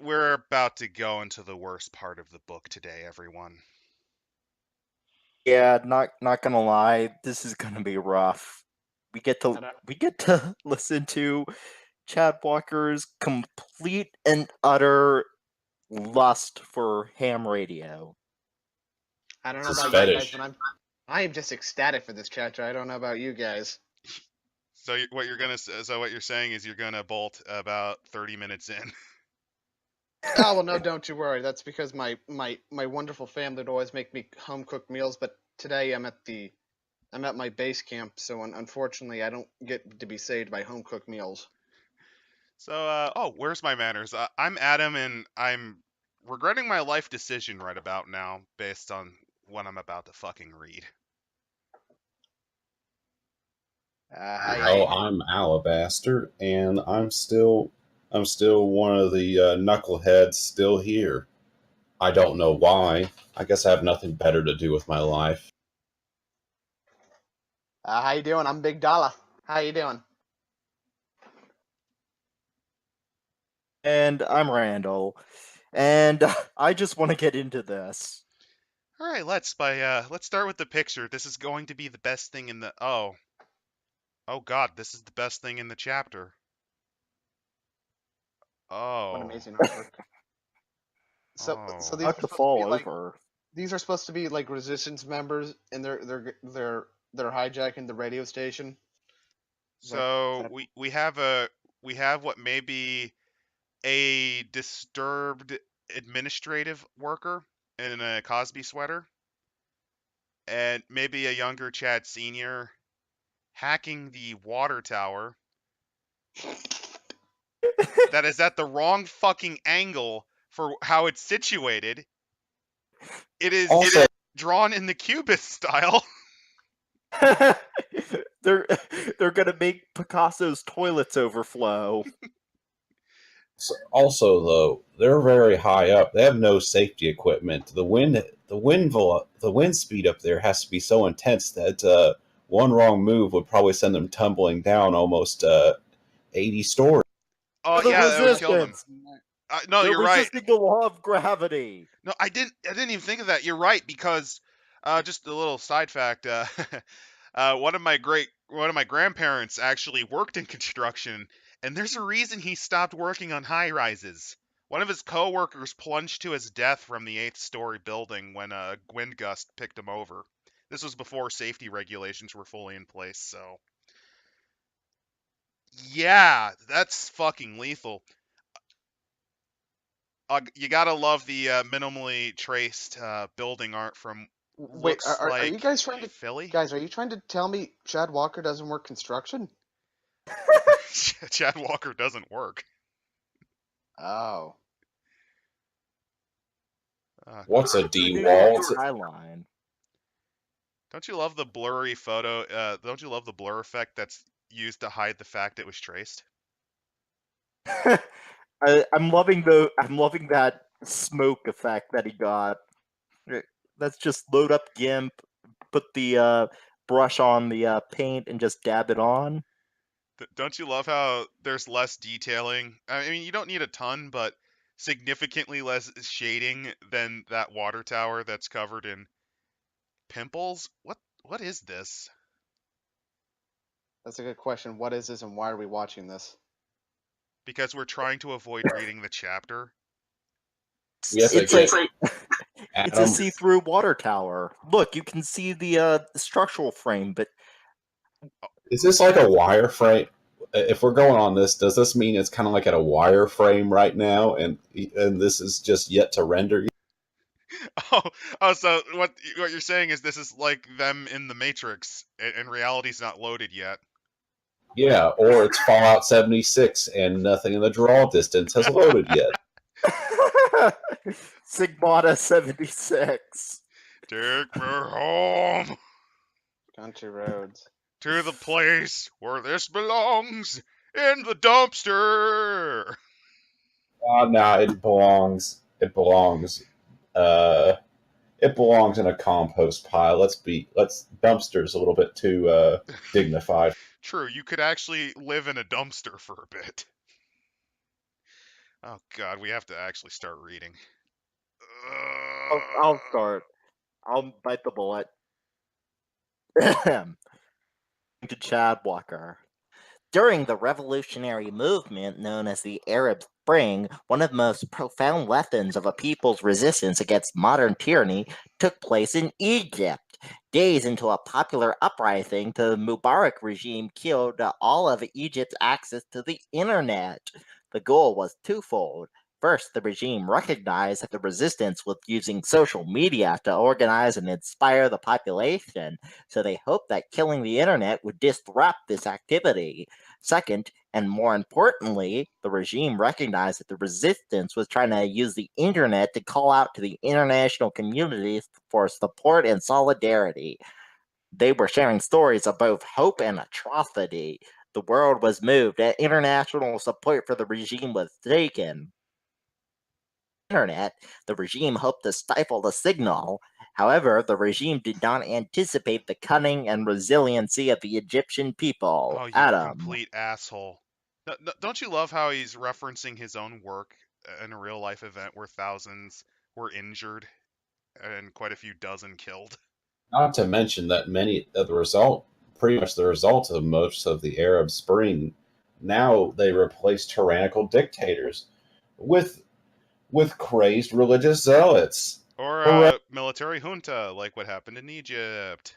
we're about to go into the worst part of the book today, everyone. Yeah, not gonna lie, this is gonna be rough. We get to listen to Chad Walker's complete and utter lust for ham radio. I don't know It's his about you guys, fetish. but I am just ecstatic for this chapter. I don't know about you guys. So what you're saying is you're gonna bolt about 30 minutes in. Oh well, no, don't you worry. That's because my wonderful family would always make me home cooked meals. But today I'm at my base camp, so unfortunately I don't get to be saved by home cooked meals. So, where's my manners? I'm Adam, and I'm regretting my life decision right about now, based on what I'm about to fucking read. Oh, I'm Alabaster, and I'm still one of the knuckleheads still here. I don't know why. I guess I have nothing better to do with my life. How you doing? I'm Big Dollar. How you doing? And I'm Randall. And I just want to get into this. All right, let's start with the picture. This is going to be the best thing in the oh god, this is the best thing in the chapter. What Oh, amazing artwork. So oh. these Not are to supposed to be fall like over. these are supposed to be like resistance members, and they're hijacking the radio station. So we have what may be a disturbed administrative worker in a Cosby sweater, and maybe a younger Chad Senior hacking the water tower that is at the wrong fucking angle for how it's situated. It is Also, drawn in the cubist style. they're gonna make Picasso's toilets overflow. also though, they're very high up. They have no safety equipment. The wind speed up there has to be so intense that one wrong move would probably send them tumbling down almost 80 stories. Oh The yeah, that would kill them. resistance. No, They're you're right. resisting the law of gravity. No, I didn't even think of that. You're right, because just a little side fact. One of my grandparents actually worked in construction, and there's a reason he stopped working on high rises. One of his coworkers plunged to his death from the 8th-story building when a wind gust picked him over. This was before safety regulations were fully in place, so yeah, that's fucking lethal. You gotta love the minimally traced building art from Wait, looks are you like guys trying to Philly. guys? Are you trying to tell me Chad Walker doesn't work construction? Chad Walker doesn't work. Oh, What's a New D-wall? York Skyline. Don't you love the blurry photo? Don't you love the blur effect that's used to hide the fact it was traced? I'm loving that smoke effect that he got. Let's just load up GIMP, put the brush on the paint, and just dab it on. Don't you love how there's less detailing? I mean, you don't need a ton, but significantly less shading than that water tower that's covered in pimples. What is this? that's a good question. What is this, and why are we watching this? Because we're trying to avoid reading the chapter. We have to It's get it's a Adam. see-through water tower. Look, you can see the structural frame, but Is this like a wireframe? If we're going on this, does this mean it's kind of like at a wireframe right now, and this is just yet to render? So what you're saying is this is like them in the Matrix, and reality's not loaded yet. Yeah, or it's Fallout 76, and nothing in the draw distance has loaded yet. Sigmata 76. Take me home Country roads. to the place where this belongs, in the dumpster. No, it belongs. It belongs. It belongs in a compost pile. Let's dumpster's a little bit too dignified. True, you could actually live in a dumpster for a bit. Oh God, we have to actually start reading. I'll start. I'll bite the bullet. To Chad Walker. During the revolutionary movement known as the Arab Spring, one of the most profound lessons of a people's resistance against modern tyranny took place in Egypt. Days into a popular uprising, the Mubarak regime killed all of Egypt's access to the internet. The goal was twofold. First, the regime recognized that the resistance was using social media to organize and inspire the population, so they hoped that killing the internet would disrupt this activity. Second, and more importantly, the regime recognized that the resistance was trying to use the internet to call out to the international community for support and solidarity. They were sharing stories of both hope and atrocity. The world was moved, and international support for the regime was taken. Internet, the regime hoped to stifle the signal. However, the regime did not anticipate the cunning and resiliency of the Egyptian people. Oh, you Adam. complete asshole. Don't you love how he's referencing his own work in a real life event where thousands were injured and quite a few dozen killed? Not to mention that many of the result, pretty much the result of most of the Arab Spring, now they replace tyrannical dictators with crazed religious zealots. Or Hooray! a military junta, like what happened in Egypt.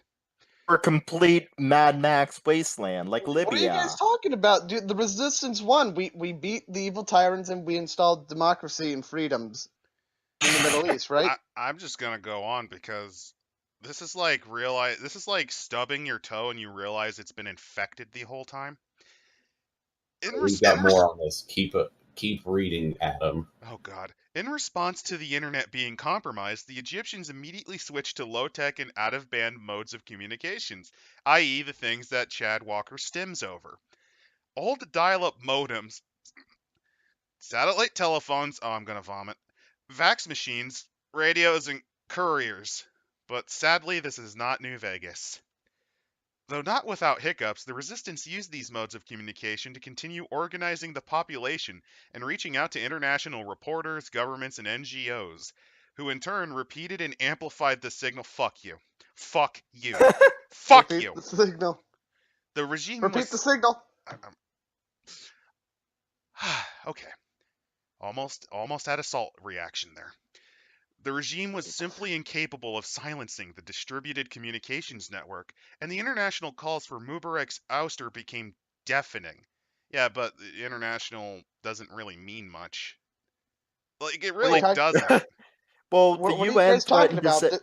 For complete Mad Max wasteland like What are you guys Libya. talking about, dude? The resistance won. We beat the evil tyrants and we installed democracy and freedoms in the Middle East, right? I'm just gonna go on because this is like this is like stubbing your toe and you realize it's been infected the whole time. We've got more on this. Keep reading, Adam. Oh God. In response to the internet being compromised, the Egyptians immediately switched to low-tech and out-of-band modes of communications, i.e. the things that Chad Walker stims over. Old dial-up modems, satellite telephones, oh I'm gonna vomit, fax machines, radios, and couriers. But sadly, this is not New Vegas. Though not without hiccups, the resistance used these modes of communication to continue organizing the population and reaching out to international reporters, governments, and NGOs, who in turn repeated and amplified the signal, fuck you. Fuck you. Fuck Repeat you. the signal. The regime Repeat the was... signal. Okay. Almost had a salt reaction there. The regime was simply incapable of silencing the distributed communications network, and the international calls for Mubarak's ouster became deafening. Yeah, but the international doesn't really mean much. Like, it really doesn't. Well, the What are you UN guys talking threatened to about? say.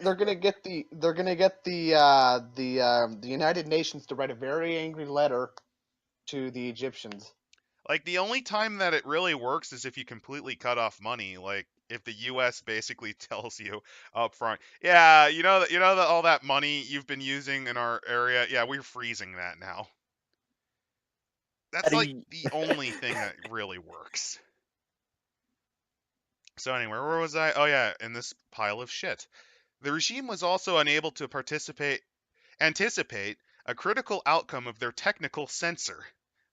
They're gonna get the United Nations to write a very angry letter to the Egyptians. Like, the only time that it really works is if you completely cut off money. Like, if the U.S. basically tells you up front, yeah, that all that money you've been using in our area, yeah, we're freezing that now. That's like the only thing that really works. So anyway, where was I? Oh yeah, in this pile of shit. The regime was also unable to anticipate a critical outcome of their technical censor.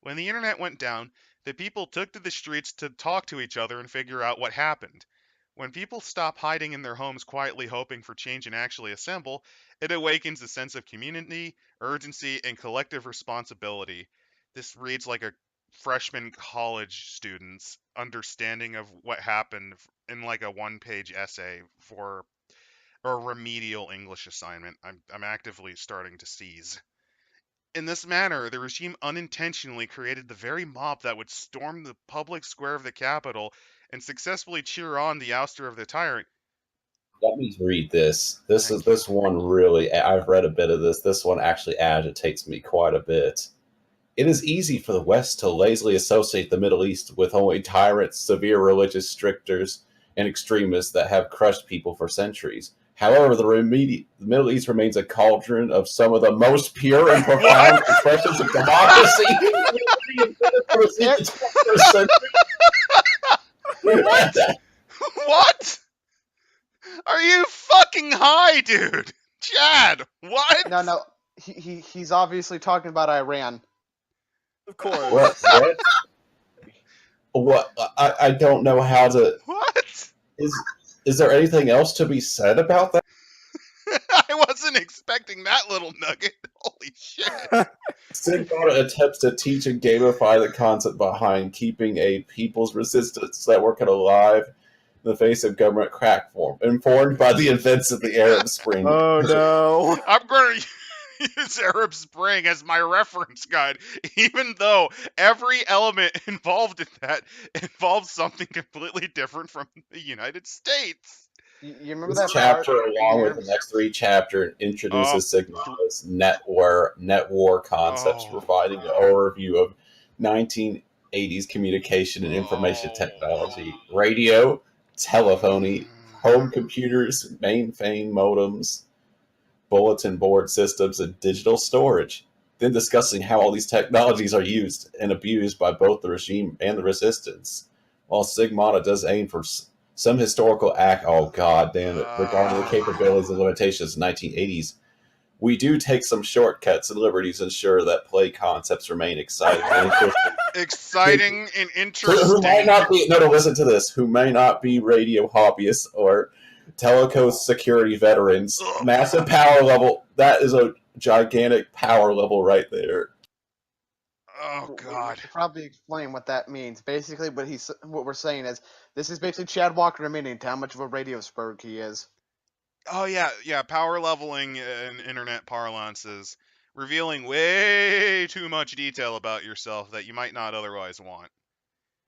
When the internet went down, the people took to the streets to talk to each other and figure out what happened. When people stop hiding in their homes quietly hoping for change and actually assemble, it awakens a sense of community, urgency, and collective responsibility. This reads like a freshman college student's understanding of what happened in like a one-page essay for or a remedial English assignment. I'm actively starting to seize. In this manner, the regime unintentionally created the very mob that would storm the public square of the capital and successfully cheer on the ouster of the tyrant. Let me read this. Thank you. This one really. I've read a bit of this. This one actually agitates me quite a bit. It is easy for the West to lazily associate the Middle East with only tyrants, severe religious stricters, and extremists that have crushed people for centuries. However, the Middle East remains a cauldron of some of the most pure and profound expressions of democracy What? What? Are you fucking high, dude? Chad, what? No, he's obviously talking about Iran. Of course. What? What I don't know how to. What? Is there anything else to be said about that? I wasn't expecting that little nugget. Holy shit. Sigmata attempts to teach and gamify the concept behind keeping a people's resistance network alive in the face of government crack form, informed by the events of the Arab Spring. Oh no. I'm going to use Arab Spring as my reference guide, even though every element involved in that involves something completely different from the United States. You remember This that part? chapter, along with the next three chapters, Oh, introduces Sigmata's net war concepts, oh, providing an overview of 1980s communication and information oh. technology, radio, telephony, home computers, mainframe modems, bulletin board systems, and digital storage. Then discussing how all these technologies are used and abused by both the regime and the resistance. While Sigmata does aim for some historical act, oh god damn it, regarding the capabilities and limitations of the 1980s, we do take some shortcuts and liberties to ensure that play concepts remain exciting and interesting. Exciting and Who interesting. might not be, no, listen to this, who may not be radio hobbyists or teleco security veterans. Ugh. Massive power level, that is a gigantic power level right there. Oh god. We should probably explain what that means. Basically, what we're saying is this is basically Chad Walker admitting to how much of a radio spurg he is. Oh yeah. Power leveling in internet parlance is revealing way too much detail about yourself that you might not otherwise want.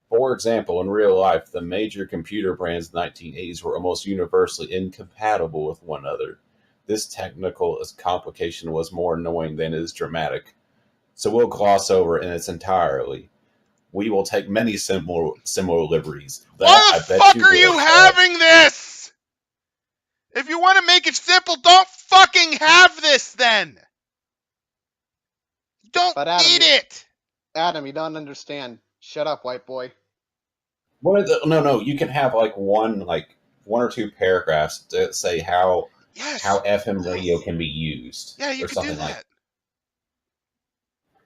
For example, in real life, the major computer brands in the 1980s were almost universally incompatible with one another. This technical complication was more annoying than it is dramatic, so we'll gloss over it in its entirety. We will take many similar liberties. Why the fuck are you having this? If you want to make it simple, don't fucking have this then. Don't But Adam, need it. Adam, you don't understand. Shut up, white boy. No. You can have like one or two paragraphs to say how FM radio can be used. Yeah, you or can something do that.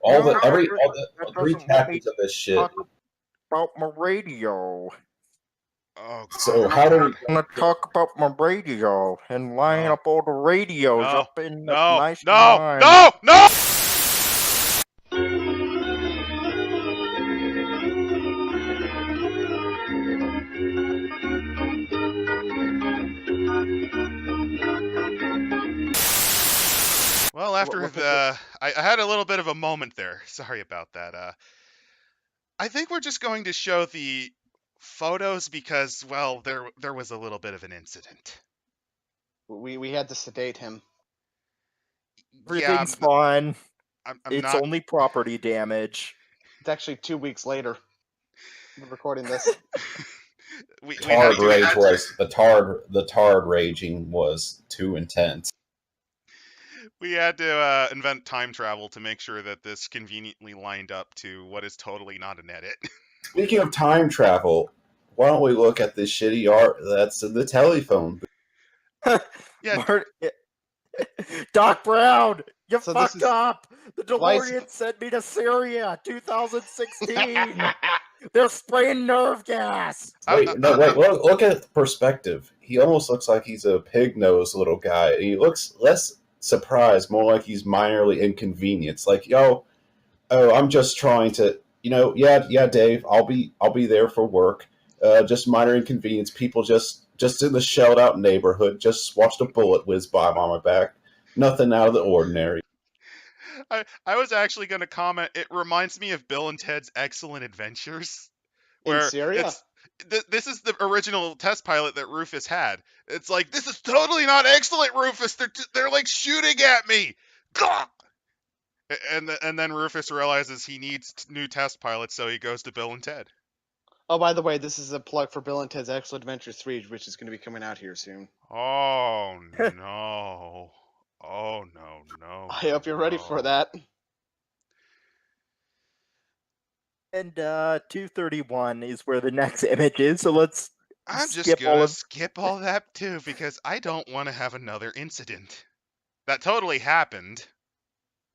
like all the three chapters of this shit. Talk about my radio. Oh, so how do we? I'm gonna talk about my radio and line up all the radios up in a nice line. No! Well, after I had a little bit of a moment there. Sorry about that. I think we're just going to show the photos because, well, there was a little bit of an incident. We had to sedate him. Everything's fine. It's not... only property damage. It's actually 2 weeks later. We're recording this. The tard raging was too intense. We had to invent time travel to make sure that this conveniently lined up to what is totally not an edit. Speaking of time travel, why don't we look at this shitty art that's in the telephone? Yeah. Doc Brown, you fucked up. The DeLorean sent me to Syria, 2016. They're spraying nerve gas. Wait, look at perspective. He almost looks like he's a pig-nosed little guy. And he looks less surprised, more like he's minorly inconvenienced. Like, I'm just trying to, yeah, Dave, I'll be there for work. Just minor inconvenience. People just in the shelled out neighborhood, just watched a bullet whiz by on my back. Nothing out of the ordinary. I was actually going to comment, it reminds me of Bill and Ted's Excellent Adventures. In Syria? This is the original test pilot that Rufus had. It's like, this is totally not excellent, Rufus. They're like shooting at me. Gah! And then Rufus realizes he needs new test pilots, so he goes to Bill and Ted. Oh, by the way, this is a plug for Bill and Ted's Excellent Adventures 3, which is going to be coming out here soon. Oh, no. Oh, no. I hope you're ready for that. And 231 is where the next image is, so let's I'm just going to skip all that, too, because I don't want to have another incident. That totally happened.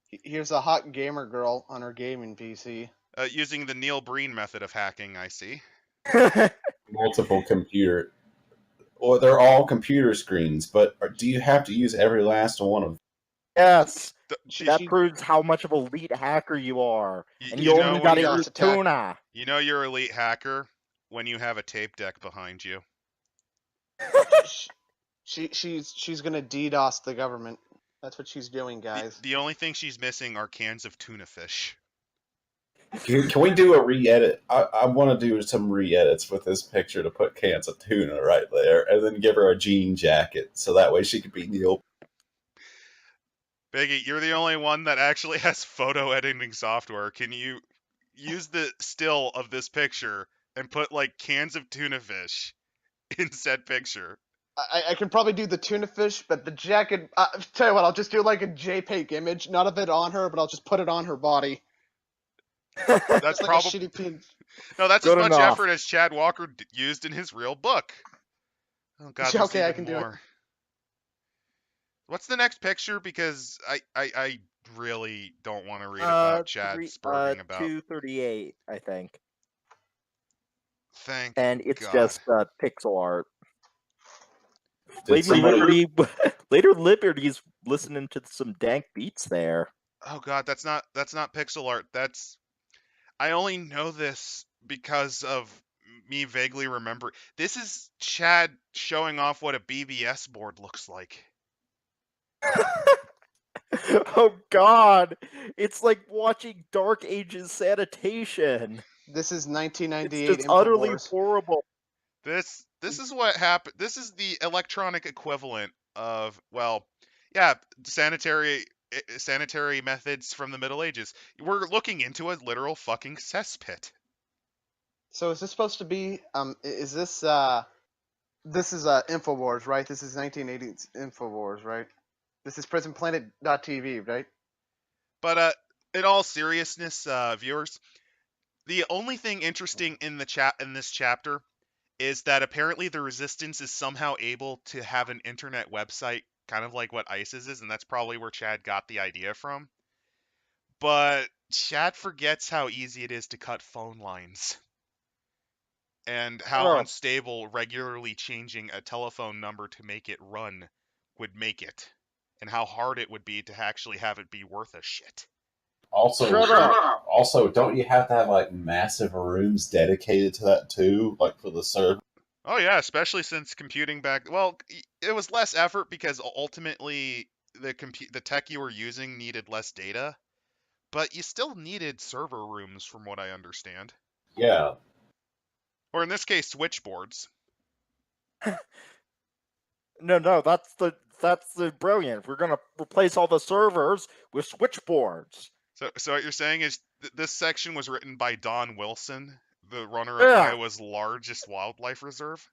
Here's a hot gamer girl on her gaming PC. Using the Neil Breen method of hacking, I see. Multiple computer, or they're all computer screens, but do you have to use every last one of? Yes, She, that she, proves how much of a elite hacker you are, and You you know only when gotta you're use attack. tuna. you know you're elite hacker when you have a tape deck behind you. she's gonna DDoS the government. That's what she's doing, guys. The only thing she's missing are cans of tuna fish. Can we do a re-edit? I want to do some re-edits with this picture to put cans of tuna right there, and then give her a jean jacket so that way she could be Neil. Biggie, you're the only one that actually has photo editing software. Can you use the still of this picture and put like cans of tuna fish in said picture? I can probably do the tuna fish, but the jacket. Tell you what, I'll just do like a JPEG image, not of it on her, but I'll just put it on her body. That's It's like probably a shitty pin. no. That's as Good much enough. effort as Chad Walker used in his real book. Oh God, there's Okay, I even can do it. more. What's the next picture? Because I really don't want to read about Chad sperging about. 238, I think, Thank and it's God. just pixel art. Did Lady somebody? Liberty, later Liberty's listening to some dank beats there. Oh God, that's not pixel art. I only know this because of me vaguely remember. This is Chad showing off what a BBS board looks like. Oh God, it's like watching Dark Ages sanitation. This is It's 1998 just utterly Infowars. horrible. This is what happened. This is the electronic equivalent of, well, yeah, sanitary methods from the Middle Ages. We're looking into a literal fucking cesspit. So is this supposed to be? Is this This is Infowars, right? This is 1980s Infowars, right? This is PrisonPlanet.tv, right? But in all seriousness, viewers, the only thing interesting in this chapter is that apparently the Resistance is somehow able to have an internet website, kind of like what ISIS is, and that's probably where Chad got the idea from. But Chad forgets how easy it is to cut phone lines, and how Oh, unstable regularly changing a telephone number to make it run would make it, and how hard it would be to actually have it be worth a shit. Also, shut up. also, don't you have to have like massive rooms dedicated to that too, like for the server? Oh yeah, especially since computing back, well, it was less effort because ultimately the tech you were using needed less data, but you still needed server rooms from what I understand. Yeah. Or in this case, switchboards. No, that's the brilliant. We're gonna replace all the servers with switchboards. So what you're saying is this section was written by Don Wilson, the runner of Yeah. Iowa's largest wildlife reserve?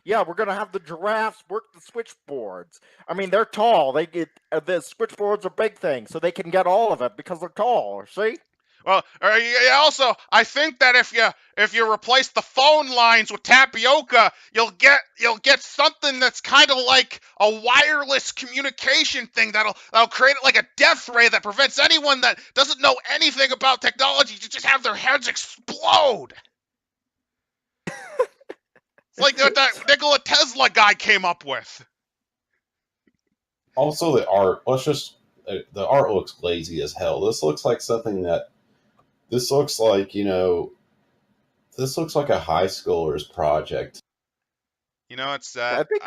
Yeah, we're gonna have the giraffes work the switchboards. I mean, they're tall. They get the switchboards are big things, so they can get all of it because they're tall. See? Well, also, I think that if you replace the phone lines with tapioca, you'll get something that's kind of like a wireless communication thing that'll create like a death ray that prevents anyone that doesn't know anything about technology to just have their heads explode. It's like what that Nikola Tesla guy came up with. Also, the art. The art looks lazy as hell. This looks like something that. This looks like This looks like a high schooler's project. You know, it's I sad. think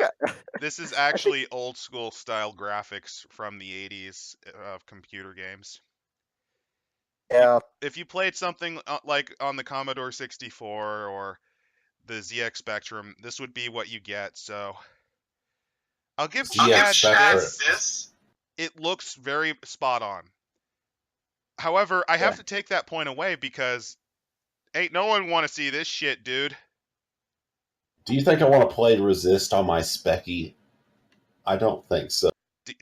This is I think actually old school style graphics from the 80s of computer games. yeah. If you played something like on the Commodore 64 or the ZX Spectrum, this would be what you get. So I'll give ZX Chad Spectrum. this. It looks very spot on. However, I have to take that point away because ain't no one want to see this shit, dude. Do you think I want to play Resist on my Specky? I don't think so.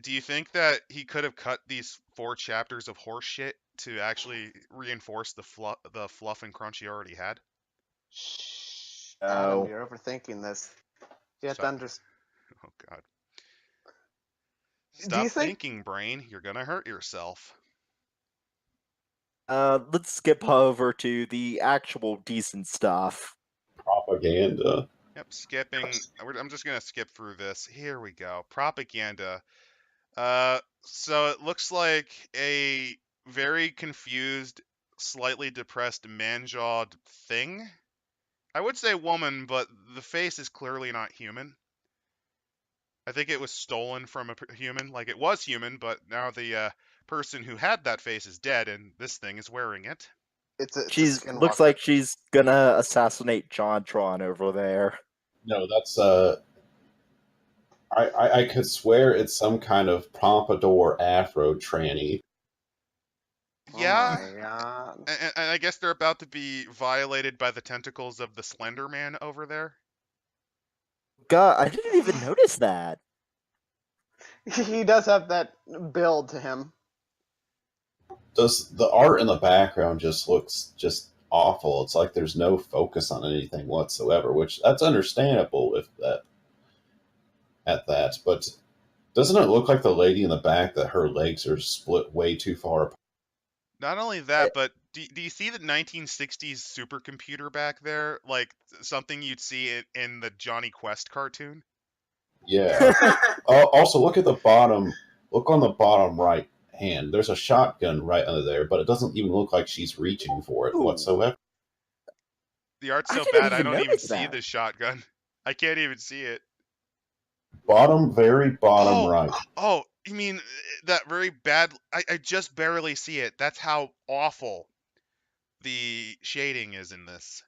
Do you think that he could have cut these 4 chapters of horse shit to actually reinforce the fluff and crunch he already had? Shh, No. Adam, you're overthinking this. You have to Stop. understand. Oh God. Do you Stop think? thinking, brain. You're gonna hurt yourself. Let's skip over to the actual decent stuff. Propaganda. Yep, skipping. I'm just gonna skip through this. Here we go. Propaganda. So it looks like a very confused, slightly depressed, man-jawed thing. I would say woman, but the face is clearly not human. I think it was stolen from a human. Like, it was human, but now the person who had that face is dead, and this thing is wearing it. It's a She's looks skinwalker. like she's gonna assassinate Jontron over there. No, that's I could swear it's some kind of pompadour afro tranny. Oh Yeah, my god. and I guess they're about to be violated by the tentacles of the Slender Man over there. God, I didn't even notice that. He does have that build to him. Does the art in the background just looks just awful? It's like there's no focus on anything whatsoever, which that's understandable if that at that, but doesn't it look like the lady in the back that her legs are split way too far apart? Not only that, but do you see the 1960s supercomputer back there? Like something you'd see in the Johnny Quest cartoon? Yeah. Also, look at the bottom. Look on the bottom right hand. There's a shotgun right under there, but it doesn't even look like she's reaching for it Ooh. whatsoever. The art's I so didn't bad I even don't even notice see that. the shotgun. I can't even see it. Very bottom right. Oh, you mean that very bad? I just barely see it. That's how awful the shading is in this.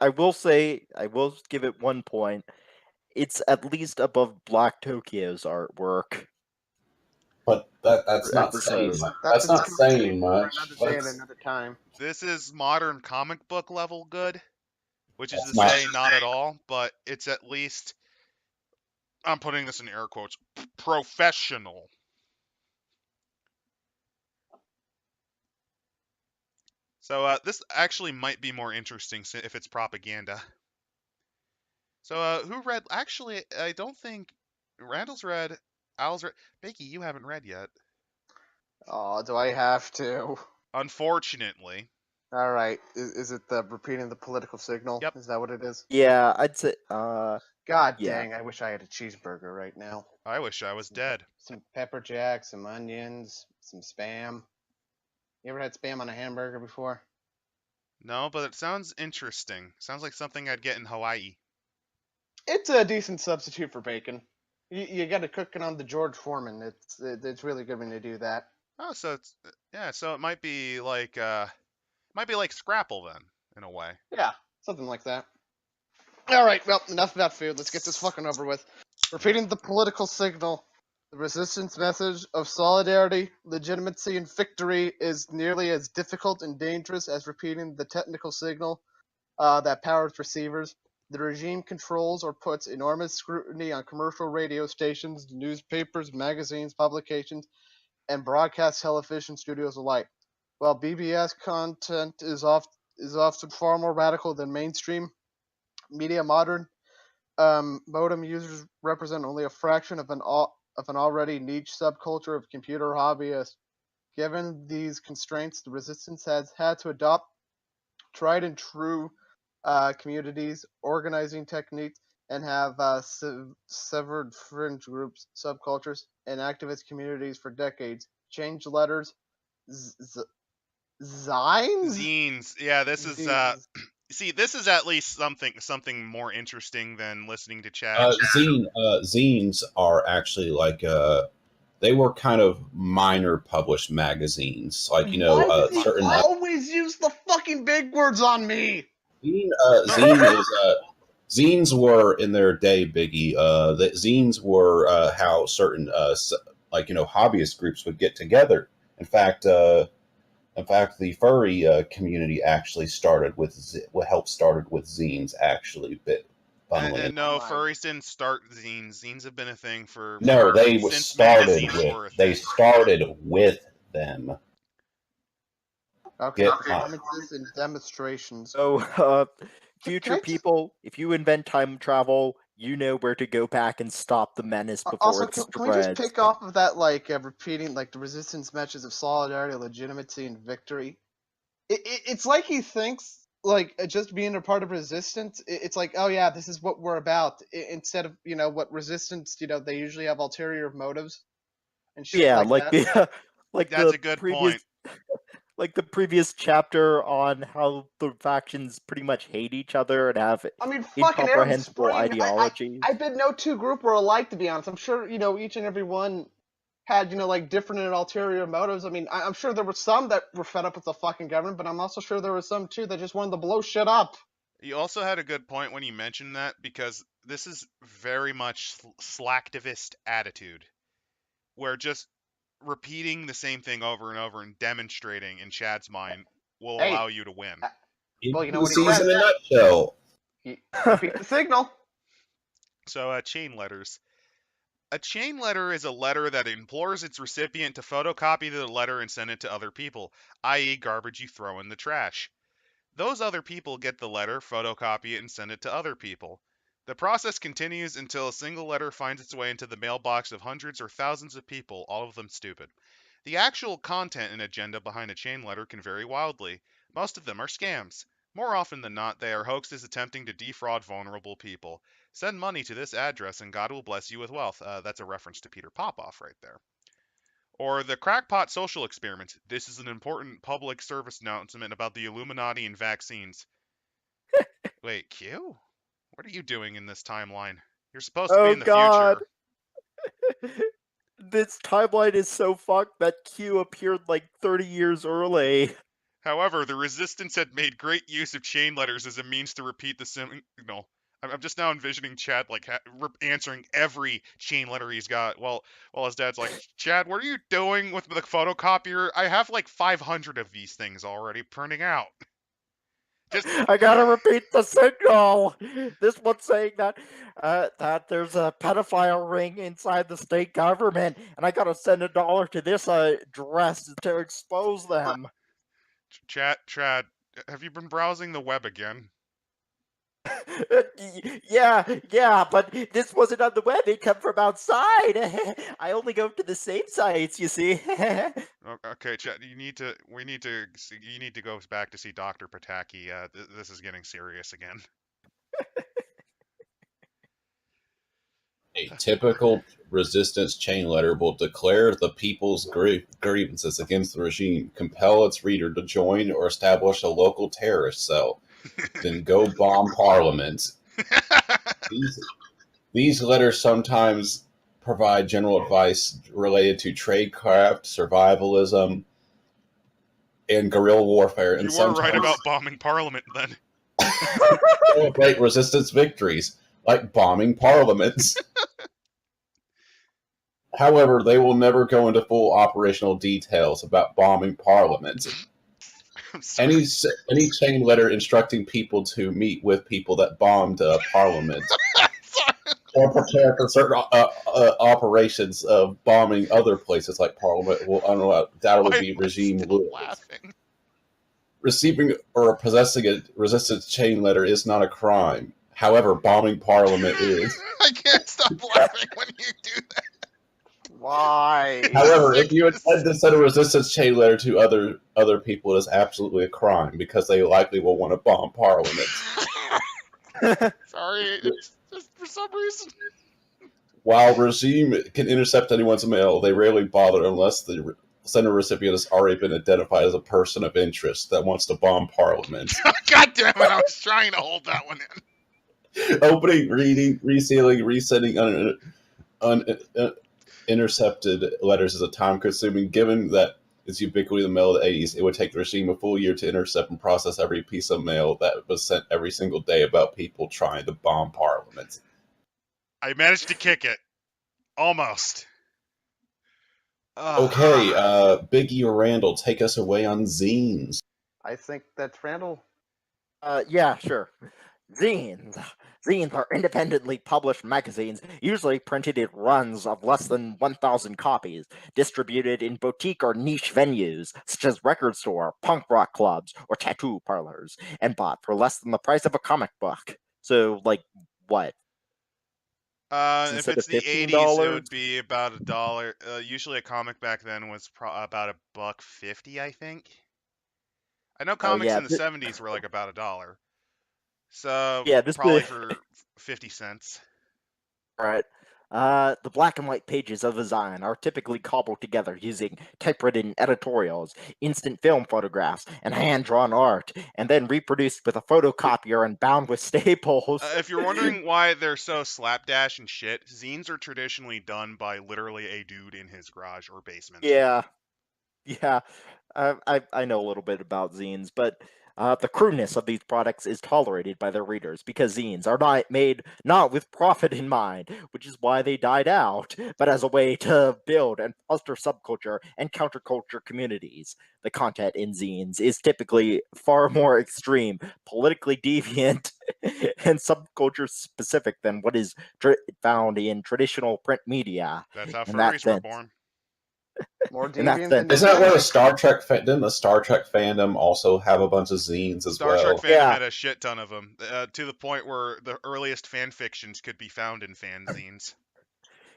I will say, I will give it 1 point. It's at least above Black Tokyo's artwork. But that's not saying Episode. much. That's That's not saying for much. another day and another time. This is modern comic book level good, which is to That's not- say not at all, but it's at least, I'm putting this in air quotes, professional. So this actually might be more interesting if it's propaganda. So who read? Actually, I don't think Randall's read. Al's read. Becky, you haven't read yet. Oh, do I have to? Unfortunately. All right. Is it the repeating the political signal? Yep. Is that what it is? Yeah, I'd say, God yeah. dang! I wish I had a cheeseburger right now. I wish I was dead. Some pepper jack, some onions, some spam. You ever had spam on a hamburger before? No, but it sounds interesting. Sounds like something I'd get in Hawaii. It's a decent substitute for bacon. You got to cook it on the George Foreman. It's really good when you do that. Oh, so it's yeah. So it might be like Scrapple then, in a way. Yeah, something like that. All right, well, enough about food. Let's get this fucking over with. Repeating the political signal. The resistance message of solidarity, legitimacy, and victory is nearly as difficult and dangerous as repeating the technical signal that powers receivers. The regime controls or puts enormous scrutiny on commercial radio stations, newspapers, magazines, publications, and broadcast television studios alike. While BBS content is often far more radical than mainstream media, modern modem users represent only a fraction of an already niche subculture of computer hobbyists. Given these constraints, the resistance has had to adopt tried and true communities, organizing techniques, and have severed fringe groups, subcultures, and activist communities for decades. Change letters, z- zines, Zines. Yeah, this is Zines. see, this is at least something more interesting than listening to Chad. Zines are actually like they were kind of minor published magazines, like Why does he certain always use the fucking big words on me? zines were in their day, Biggie. The zines were how certain hobbyist groups would get together. In fact, the furry community actually started with zines. Actually, funnily And enough. no, furries didn't start zines. Zines have been a thing No, they since started magazines with. were a They thing. started with them. Okay, Get performances and demonstrations. So, Can future I just- people, if you invent time travel, you know where to go back and stop the menace before Also, it can we just spreads. pick off of that, like, repeating, like, the resistance messages of solidarity, legitimacy, and victory? It's like he thinks, like, just being a part of resistance, it's like, oh yeah, this is what we're about, instead of, what resistance, they usually have ulterior motives and shit Yeah, like like that. the like That's the a good previous point. like the previous chapter on how the factions pretty much hate each other and have I mean, fucking Arab incomprehensible Spring, ideologies. I bet no two group were alike, to be honest. I'm sure, each and every one had, like, different and ulterior motives. I mean, I'm sure there were some that were fed up with the fucking government, but I'm also sure there were some, too, that just wanted to blow shit up. You also had a good point when you mentioned that, because this is very much slacktivist attitude, where just repeating the same thing over and over and demonstrating in Chad's mind will Hey, allow you to win. well, you know what he Idiocies said. in a nutshell. Repeat the signal. So, chain letters. A chain letter is a letter that implores its recipient to photocopy the letter and send it to other people, i.e., garbage you throw in the trash. Those other people get the letter, photocopy it, and send it to other people. The process continues until a single letter finds its way into the mailbox of hundreds or thousands of people, all of them stupid. The actual content and agenda behind a chain letter can vary wildly. Most of them are scams. More often than not, they are hoaxes attempting to defraud vulnerable people. Send money to this address and God will bless you with wealth. That's a reference to Peter Popoff right there. Or the crackpot social experiment. This is an important public service announcement about the Illuminati and vaccines. Wait, Q? What are you doing in this timeline? You're supposed to be Oh in the god! future. This timeline is so fucked that Q appeared like 30 years early. However, the resistance had made great use of chain letters as a means to repeat the signal. I'm just now envisioning Chad like answering every chain letter he's got. While his dad's like, Chad, what are you doing with the photocopier? I have like 500 of these things already printing out. Just I gotta repeat the signal. This one's saying that that there's a pedophile ring inside the state government, and I gotta send $1 to this address to expose them. Chad, have you been browsing the web again? Yeah, but this wasn't on the web. It come from outside. I only go to the safe sites, you see. Okay, Chad, you need to go back to see Dr. Pataki. This is getting serious again. A typical resistance chain letter will declare the people's grievances against the regime, compel its reader to join or establish a local terrorist cell, then go bomb parliament. These letters sometimes provide general advice related to tradecraft, survivalism, and guerrilla warfare, and You were right sometimes about bombing Parliament then. celebrate resistance victories, like bombing parliaments. However, they will never go into full operational details about bombing parliaments. I'm sorry. Any chain letter instructing people to meet with people that bombed parliament or prepare for certain operations of bombing other places like parliament will undoubtedly Why be am I regime still rules. laughing? Receiving or possessing a resistance chain letter is not a crime. However, bombing parliament is. I can't stop laughing when you do that. Why? However, if you intend to send a resistance chain letter to other people, it is absolutely a crime because they likely will want to bomb parliament. Sorry, it's just for some reason. While regime can intercept anyone's mail, they rarely bother unless the sender recipient has already been identified as a person of interest that wants to bomb parliament. God damn it! I was trying to hold that one in. Opening, reading, resealing, resending intercepted letters is a time-consuming. Given that its ubiquity in the mail of the 80s, it would take the regime a full year to intercept and process every piece of mail that was sent every single day about people trying to bomb parliament. I managed to kick it. Almost. Okay, Biggie or Randall, take us away on zines. I think that's Randall. Yeah, sure. Zines. Zines are independently published magazines, usually printed in runs of less than 1,000 copies, distributed in boutique or niche venues, such as record store, punk rock clubs, or tattoo parlors, and bought for less than the price of a comic book. So, like, what? If instead it's of the 80s, it $15? would be about $1. Usually a comic back then was about $1.50, I think. I know Oh comics yeah, in the 70s were like about $1. So yeah. This probably is for 50 cents. right. The black and white pages of a zine are typically cobbled together using typewritten editorials, instant film photographs, and hand-drawn art, and then reproduced with a photocopier and bound with staples. If you're wondering why they're so slapdash and shit, zines are traditionally done by literally a dude in his garage or basement. Yeah, yeah. I know a little bit about zines, but the crudeness of these products is tolerated by their readers because zines are not made not with profit in mind, which is why they died out, but as a way to build and foster subculture and counterculture communities. The content in zines is typically far more extreme, politically deviant, and subculture specific than what is found in traditional print media. That's how In that furries were sense, born. More in that deviant than sense, Isn't that where the Hispanic. Star Trek didn't the Star Trek fandom also have a bunch of zines as Star Trek well? fandom yeah. had a shit ton of them, to the point where the earliest fan fictions could be found in fanzines.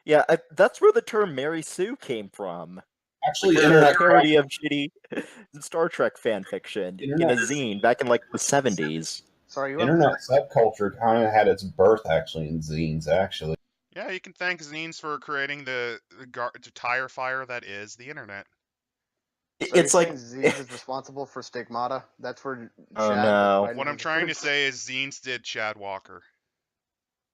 Yeah, that's where the term Mary Sue came from. Like Actually, a parody of shitty Star Trek fan fiction in internet a zine back in like the 70s. Sorry, you have internet subculture kind of had its birth actually in zines. Actually, Yeah, you can thank zines for creating the tire fire that is the internet. So you're It's saying like, Zines is responsible for Stigmata? That's where oh Chad was no. writing What I'm his trying to words? say is zines did Chad Walker.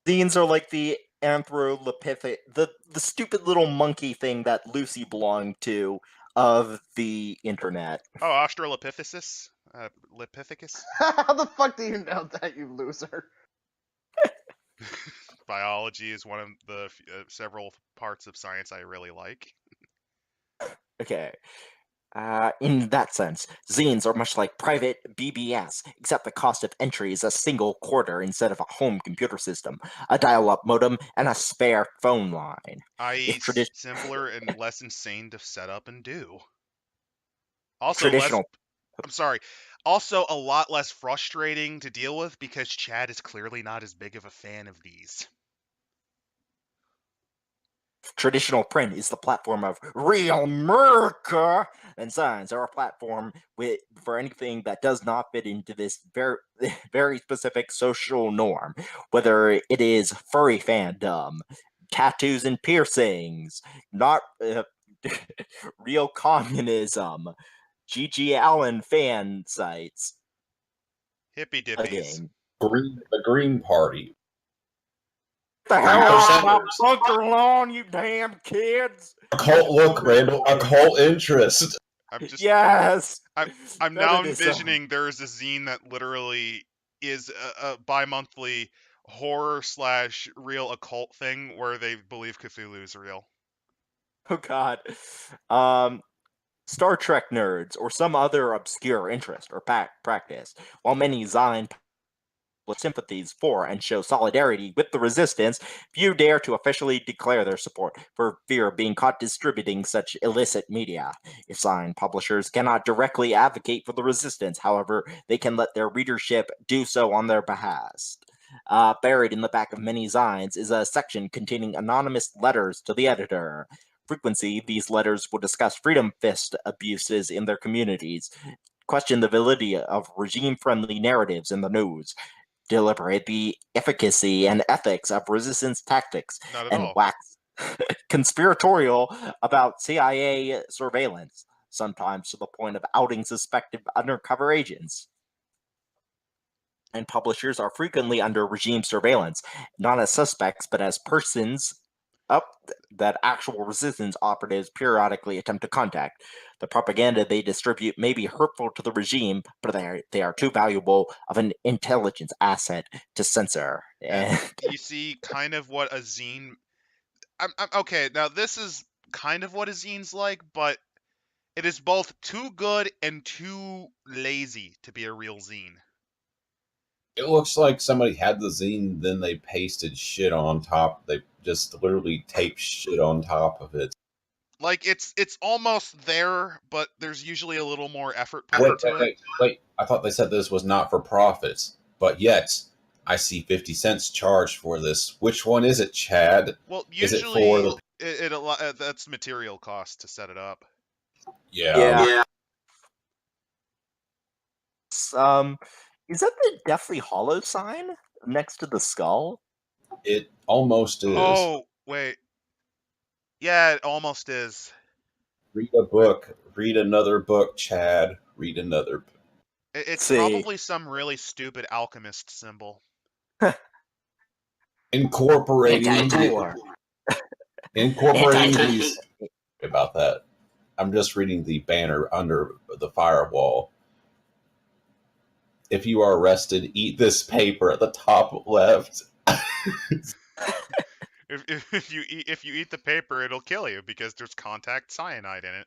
Zines are like the anthropomorphic, the stupid little monkey thing that Lucy belonged to of the internet. Oh, Australopithecus? Lipithecus? How the fuck do you know that, you loser? Biology is one of the several parts of science I really like. Okay. In that sense, zines are much like private BBS, except the cost of entry is a single quarter instead of a home computer system, a dial-up modem, and a spare phone line. I.e., If tradi- simpler and less insane to set up and do. Also, less. traditional I'm sorry. Also, a lot less frustrating to deal with because Chad is clearly not as big of a fan of these. traditional print is the platform of real America, and signs are a platform for anything that does not fit into this very very specific social norm, whether it is furry fandom, tattoos and piercings, not real communism, G.G. Allen fan sites. Hippie dippies. Again, the Green Party, the Green hell off my Percenters, bunker lawn, you damn kids! occult look, Randall, occult interest. I'm just. Yes, I'm now feminism. envisioning there is a zine that literally is a bi-monthly horror slash real occult thing where they believe Cthulhu is real. Oh God. Um, Star Trek nerds or some other obscure interest or practice, while many zine with sympathies for and show solidarity with the resistance, few dare to officially declare their support for fear of being caught distributing such illicit media. If zine publishers cannot directly advocate for the resistance, however, they can let their readership do so on their behest. Buried in the back of many zines is a section containing anonymous letters to the editor. Frequently, these letters will discuss freedom fist abuses in their communities, question the validity of regime friendly narratives in the news, deliberate the efficacy and ethics of resistance tactics, Not at and all. wax conspiratorial about CIA surveillance, sometimes to the point of outing suspected undercover agents. And publishers are frequently under regime surveillance, not as suspects, but as persons up that actual resistance operatives periodically attempt to contact. The propaganda they distribute may be hurtful to the regime, but they are too valuable of an intelligence asset to censor. And And you see kind of what a zine. Okay, now this is kind of what a zine's like, but it is both too good and too lazy to be a real zine. It looks like somebody had the zine, then they pasted shit on top. They just literally taped shit on top of it. Like it's almost there, but there's usually a little more effort put Wait, into it. I thought they said this was not for profits, but yet I see 50 cents charged for this. Which one is it, Chad? Well, Is it for usually the... that's material cost to set it up. Yeah. Is that the Deathly Hollow sign next to the skull? It almost is. Oh, wait. Yeah, it almost is. Read a book. Read another book, Chad. Read another book. It's See. probably some really stupid alchemist symbol. Incorporating Anti-war. incorporating Anti-hate. these about that. I'm just reading the banner under the firewall. If you are arrested, eat this paper at the top left. If you eat the paper, it'll kill you because there's contact cyanide in it.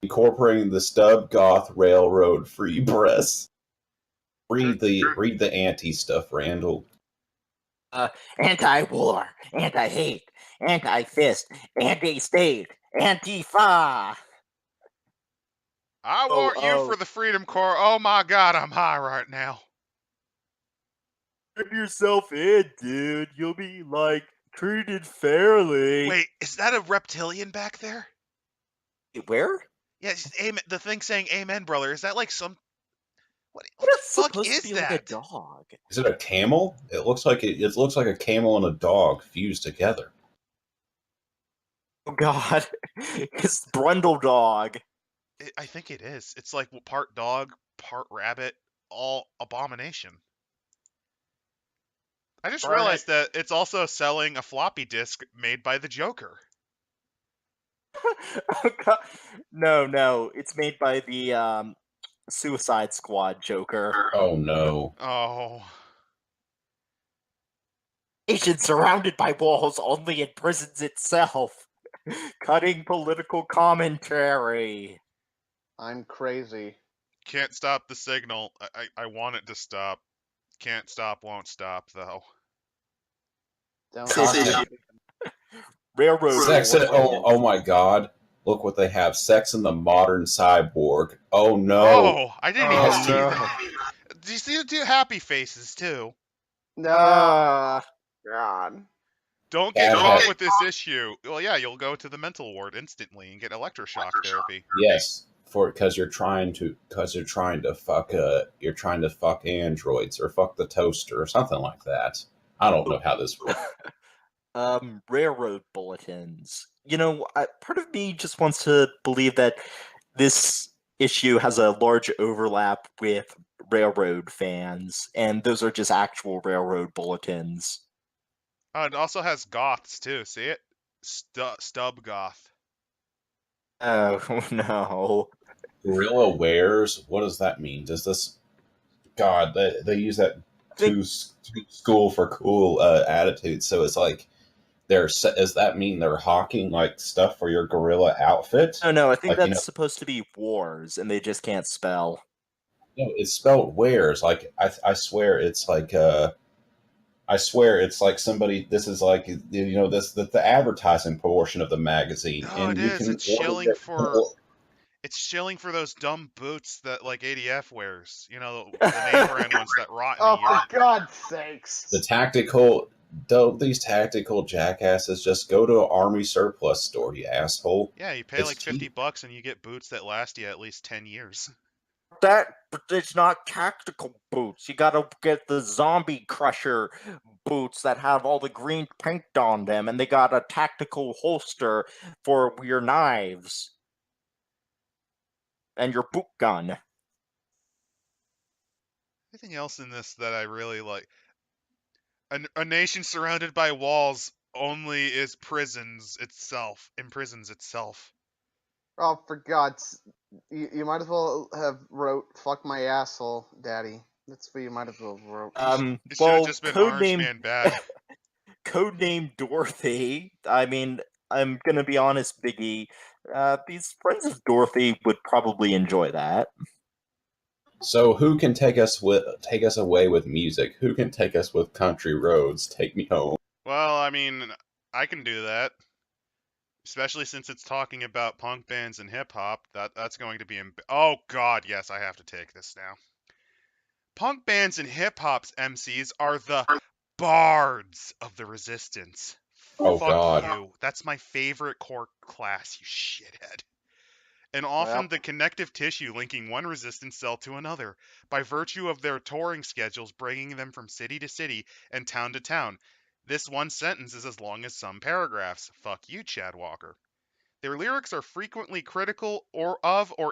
Incorporating the Stub Goth Railroad Free Press. Read the anti stuff, Randall. Anti-war, anti-hate, anti-fist, anti-state, Antifa. I want you for the Freedom Corps. Oh my god, I'm high right now. Turn yourself in, dude. You'll be, treated fairly. Wait, is that a reptilian back there? Where? Yeah, amen. The thing saying "Amen, brother." Is that like some? What the It's fuck supposed is to be that? like a dog. Is it a camel? It looks like it looks like a camel and a dog fused together. Oh god. It's Brundle Dog. I think it is. It's like part dog, part rabbit, all abomination. I just realized that it's also selling a floppy disk made by the Joker. Oh god. No. It's made by the Suicide Squad Joker. Oh no. Oh. Nation surrounded by walls only imprisons itself. Cutting political commentary. I'm crazy. Can't stop the signal. I want it to stop. Can't stop, won't stop, though. Don't Content. Railroad. Sex in, oh my god. Look what they have. Sex in the modern cyborg. Oh no. Oh, I didn't even Yes, see no. that. Do you see the two happy faces, too? No. God. Don't get Bad caught head. with this issue. Well, yeah, you'll go to the mental ward instantly and get electroshock therapy. Yes, because you're trying to fuck androids or fuck the toaster or something like that. I don't know how this works. Railroad bulletins. Part of me just wants to believe that this issue has a large overlap with railroad fans, and those are just actual railroad bulletins. Oh, it also has goths, too. See it? Stub goth. Oh, no. Gorilla wears. What does that mean? Does this? God, they use that to school for cool attitude. So it's like does that mean they're hawking like stuff for your gorilla outfit? No, I think Like, that's supposed to be wars, and they just can't spell. No, it's spelled wears. Like I swear it's like I swear it's like somebody. This is like this the advertising portion of the magazine, No, and it you is. can It's shilling for. It's shilling for those dumb boots that like ADF wears. You know, the name brand ones that rot in Oh, a year. for God's sakes. the tactical. Don't these tactical jackasses just go to an army surplus store, you asshole? Yeah, you pay It's like cheap. $50 and you get boots that last you at least 10 years. But it's not tactical boots. You gotta get the zombie crusher boots that have all the green paint on them, and they got a tactical holster for your knives and your boot gun. Anything else in this that I really like? A nation surrounded by walls only imprisons itself. Oh, for God's... You might as well have wrote "fuck my asshole, daddy." That's what you might as well have wrote. It should have just been Orange Man Bad. Codename Dorothy. I mean, I'm gonna be honest, Biggie. These friends of Dorothy would probably enjoy that. So who can take us away with music? Who can take us with country roads? Take me home. Well, I mean, I can do that. Especially since it's talking about punk bands and hip hop. That's going to be... Oh, God, yes, I have to take this now. Punk bands and hip hop MCs are the bards of the resistance. Oh Fuck God. you. That's my favorite core class, you shithead. And Well, often the connective tissue linking one resistance cell to another, by virtue of their touring schedules bringing them from city to city and town to town. This one sentence is as long as some paragraphs. Fuck you, Chad Walker. Their lyrics are frequently critical or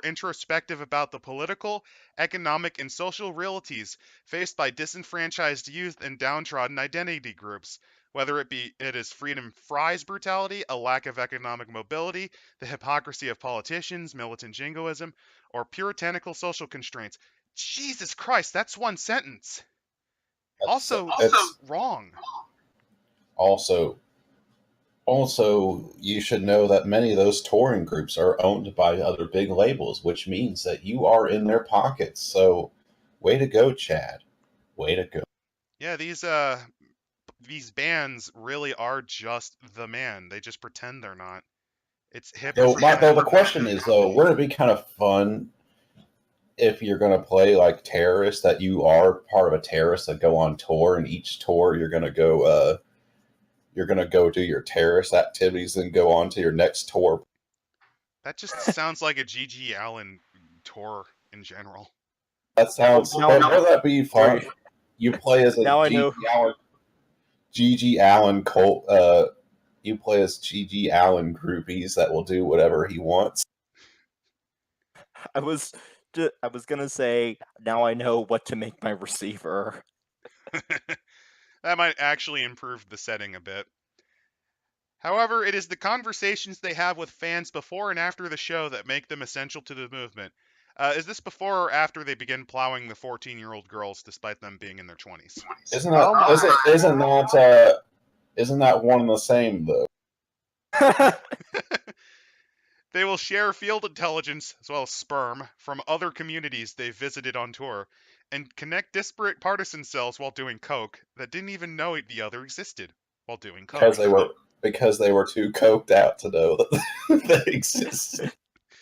introspective about the political, economic, and social realities faced by disenfranchised youth and downtrodden identity groups, whether it is freedom fries brutality, a lack of economic mobility, the hypocrisy of politicians, militant jingoism, or puritanical social constraints. Jesus Christ, that's one sentence. Also, It's wrong. also you should know that many of those touring groups are owned by other big labels, which means that you are in their pockets. So, way to go, Chad. Way to go. Yeah, these bands really are just the man. They just pretend they're not. It's hip and Though the pretend. question is, though, wouldn't it be kind of fun if you're going to play like terrorists, that you are part of a terrorist that go on tour, and each tour you're going to go do your terrorist activities and go on to your next tour. That just sounds like a G.G. Allen tour in general. That sounds. Now- Wouldn't that be fun? Sorry. You play as a Now I G.G. know. Allen. G.G. Allen cult. You play as G.G. Allen groupies that will do whatever he wants. I was gonna say, now I know what to make my receiver. That might actually improve the setting a bit. However, it is the conversations they have with fans before and after the show that make them essential to the movement. Is this before or after they begin plowing the 14-year-old girls despite them being in their 20s? Isn't that isn't that one and the same though? They will share field intelligence, as well as sperm, from other communities they've visited on tour, and connect disparate partisan cells while doing coke that didn't even know the other existed while doing coke. Because they were too coked out to know that they exist.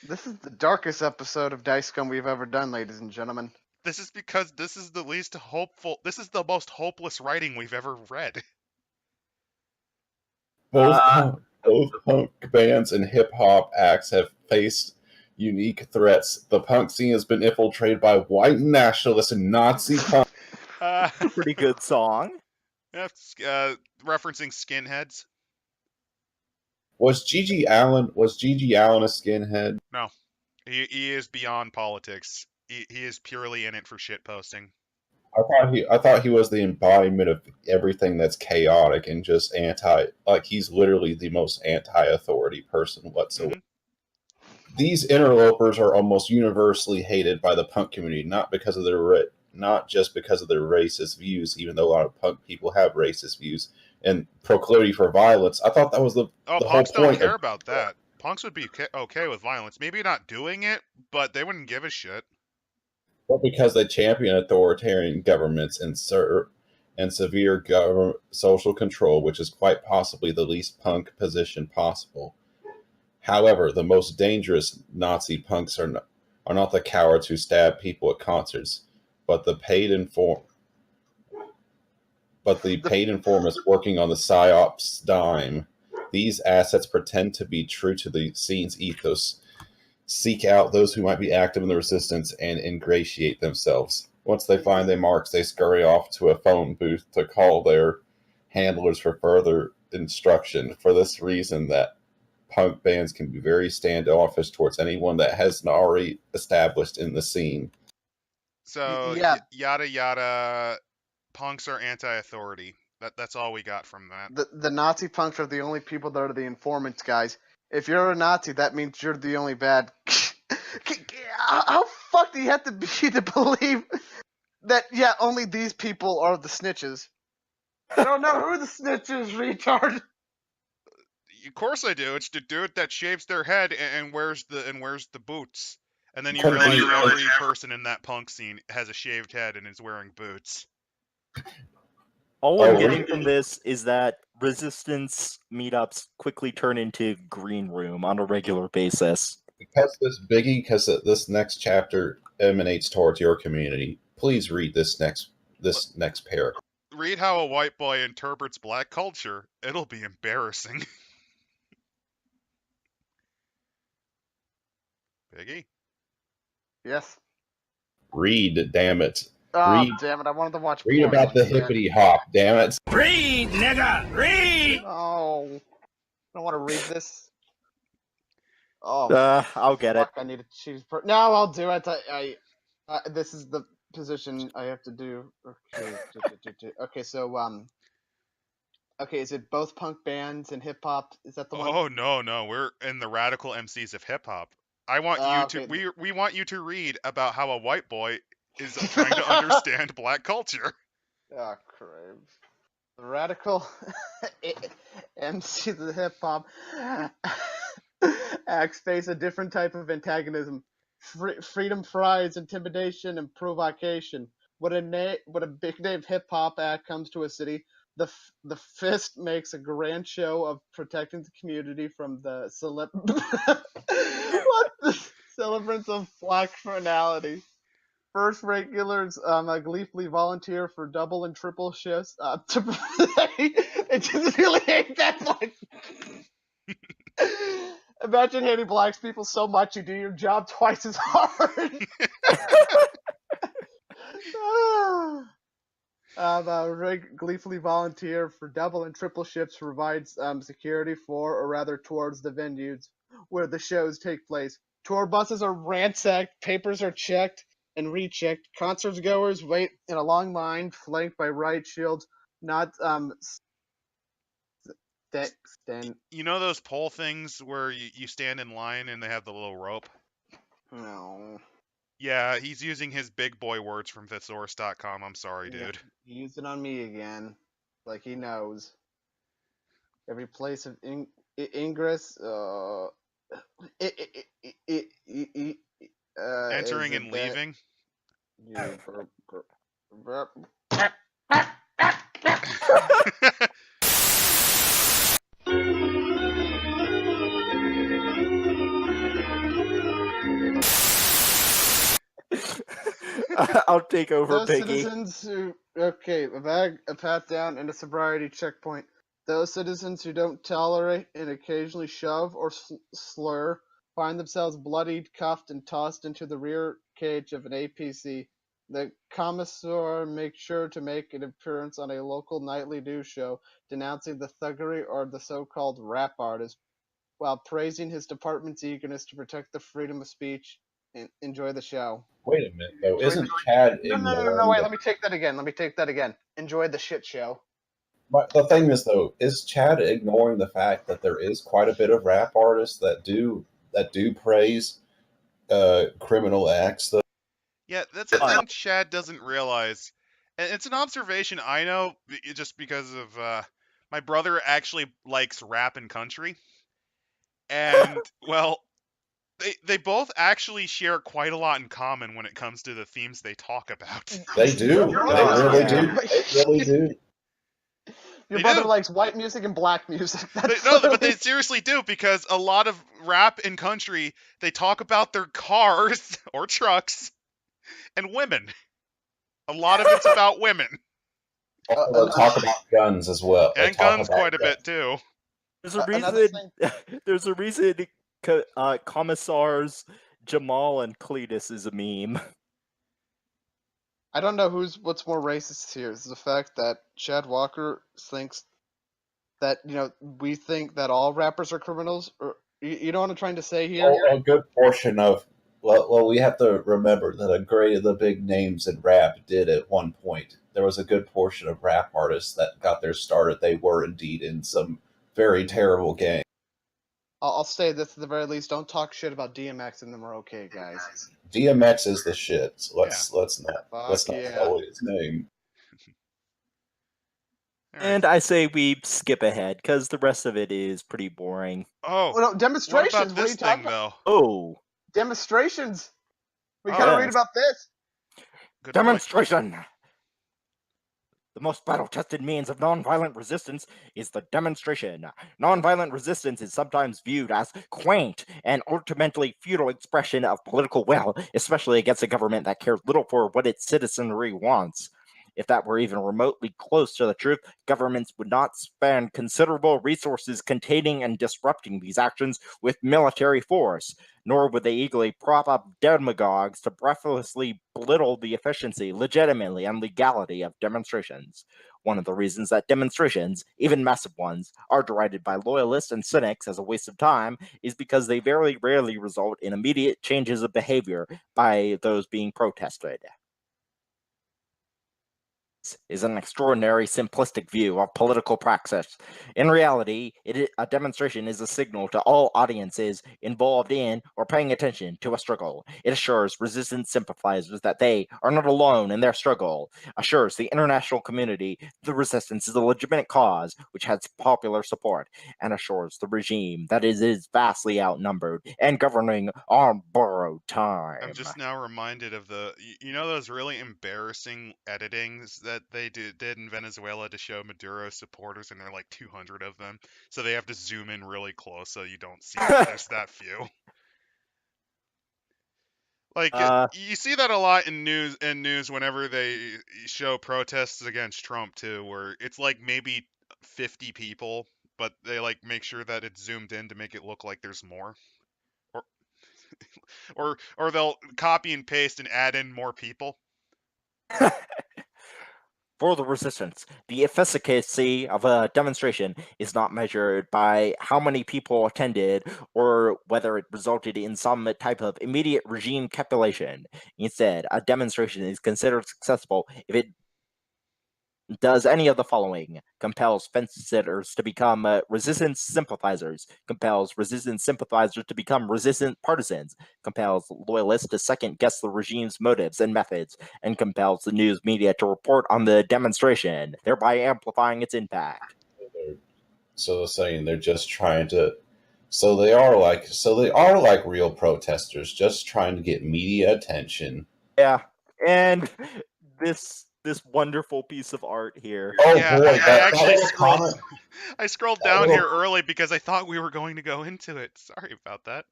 This is the darkest episode of Dice Scum we've ever done, ladies and gentlemen. This is because this is the least hopeful. This is the most hopeless writing we've ever read. Both punk bands and hip hop acts have faced unique threats. The punk scene has been infiltrated by white nationalists and Nazi punk. Pretty good song. Referencing skinheads. Was G.G. Allen a skinhead? No, he is beyond politics. He is purely in it for shit posting. I thought he was the embodiment of everything that's chaotic and just he's literally the most anti-authority person whatsoever. Mm-hmm. These interlopers are almost universally hated by the punk community, not just because of their racist views, even though a lot of punk people have racist views and proclivity for violence. I thought that was the punks whole point. Don't care about that. Punks would be okay with violence. Maybe not doing it, but they wouldn't give a shit. But because they champion authoritarian governments and severe social control, which is quite possibly the least punk position possible. However, the most dangerous Nazi punks are not the cowards who stab people at concerts, but the paid informants working on the PSYOP's dime. These assets pretend to be true to the scene's ethos, seek out those who might be active in the resistance, and ingratiate themselves. Once they find their marks, they scurry off to a phone booth to call their handlers for further instruction. For this reason, that punk bands can be very standoffish towards anyone that hasn't already established in the scene. So, yada yada, punks are anti-authority. That's all we got from that. The Nazi punks are the only people that are the informants, guys. If you're a Nazi, that means you're the only bad. How fucked do you have to be to believe that, only these people are the snitches? I don't know who the snitch is, retard. Of course I do. It's the dude that shaves their head and wears the boots. And then you realize every person in that punk scene has a shaved head and is wearing boots. All I'm getting from this is that resistance meetups quickly turn into green room on a regular basis. Because this next chapter emanates towards your community. Please read this next paragraph. Read how a white boy interprets black culture. It'll be embarrassing. Piggy? Yes. Read, damn it. Oh, Read. damn it! I wanted to watch. Read porn about the again. hippity hop, damn it. Read, nigga, read! No, I don't want to read this. Oh, I'll get it. fuck! I need to choose. No, I'll do it. This is the position I have to do. Okay. Okay. So Okay, is it both punk bands and hip hop? Is that the one? Oh no, we're in the radical MCs of hip hop. I want you Okay. to we want you to read about how a white boy is trying to understand black culture. Oh, crap. The radical MCs of hip hop acts face a different type of antagonism. Freedom fries, intimidation, and provocation. When a big name hip hop act comes to a city, the fist makes a grand show of protecting the community from the celebrants of black criminality. First regulars gleefully volunteer for double and triple shifts. They just really hate that much. Imagine hating black people so much you do your job twice as hard. Gleefully volunteer for double and triple shifts, provides security for, or rather towards, the venues where the shows take place. Tour buses are ransacked, papers are checked and rechecked. Concert goers wait in a long line, flanked by riot shields. Not You know those pole things where you stand in line and they have the little rope? No. Yeah, he's using his big boy words from thesaurus.com. I'm sorry, Yeah, dude. he used it on me again. Like he knows. Every place of ingress, Entering and leaving. I'll take over, Those Piggy. citizens who a bag, a pat down, and a sobriety checkpoint. Those citizens who don't tolerate and occasionally shove or slur find themselves bloodied, cuffed, and tossed into the rear cage of an APC. The commissar makes sure to make an appearance on a local nightly news show denouncing the thuggery or the so-called rap artist, while praising his department's eagerness to protect the freedom of speech. And enjoy the show. Wait a minute, though. Isn't Chad ignoring No, wait, let me take that again. Enjoy the shit show. But the thing is, though, is Chad ignoring the fact that there is quite a bit of rap artists that do praise criminal acts, though? Yeah, that's the thing Chad doesn't realize. And it's an observation I know just because of my brother actually likes rap and country. And, well, they both actually share quite a lot in common when it comes to the themes they talk about. They do. They really do. They really do. Your brother likes white music and black music. But they seriously do, because a lot of rap and country, they talk about their cars or trucks and women. A lot of it's about women. Also, they talk about guns as well. And guns quite a bit too. There's a reason. There's a reason. Commissars Jamal and Cletus is a meme. I don't know what's more racist here. Is the fact that Chad Walker thinks that we think that all rappers are criminals, or you know what I'm trying to say here? A good portion of we have to remember that a great of the big names in rap did at one point. There was a good portion of rap artists that got their start. They were indeed in some very terrible gangs. I'll say this at the very least: don't talk shit about DMX and them are okay, guys. DMX is the shit. So let's not call it his name. And I say we skip ahead because the rest of it is pretty boring. Oh, well, no, demonstrations. What about this thing, though? Oh, demonstrations. We gotta read about this. Good demonstration. The The most battle-tested means of nonviolent resistance is the demonstration. Nonviolent resistance is sometimes viewed as quaint and ultimately futile expression of political will, especially against a government that cares little for what its citizenry wants. If that were even remotely close to the truth, governments would not spend considerable resources containing and disrupting these actions with military force, nor would they eagerly prop up demagogues to breathlessly belittle the efficiency, legitimacy, and legality of demonstrations. One of the reasons that demonstrations, even massive ones, are derided by loyalists and cynics as a waste of time is because they very rarely result in immediate changes of behavior by those being protested. Is an extraordinary simplistic view of political praxis. In reality, a demonstration is a signal to all audiences involved in or paying attention to a struggle. It assures resistance sympathizers that they are not alone in their struggle, assures the international community the resistance is a legitimate cause which has popular support, and assures the regime that it is vastly outnumbered and governing on borrowed time. I'm just now reminded of you know those really embarrassing editings that they did in Venezuela to show Maduro supporters, and there are like 200 of them, so they have to zoom in really close so you don't see that there's that few. Like you see that a lot in news whenever they show protests against Trump too, where it's like maybe 50 people, but they like make sure that it's zoomed in to make it look like there's more. Or they'll copy and paste and add in more people. For the resistance, the efficacy of a demonstration is not measured by how many people attended or whether it resulted in some type of immediate regime capitulation. Instead, a demonstration is considered successful if it does any of the following: compels fence-sitters to become resistance sympathizers, compels resistance sympathizers to become resistant partisans, compels loyalists to second-guess the regime's motives and methods, and compels the news media to report on the demonstration, thereby amplifying its impact. So they're saying they're just trying to. So they are like real protesters, just trying to get media attention. Yeah, and this wonderful piece of art here. Oh Yeah, boy, I that actually little scrolled. comment. I scrolled That down little here early because I thought we were going to go into it. Sorry about that.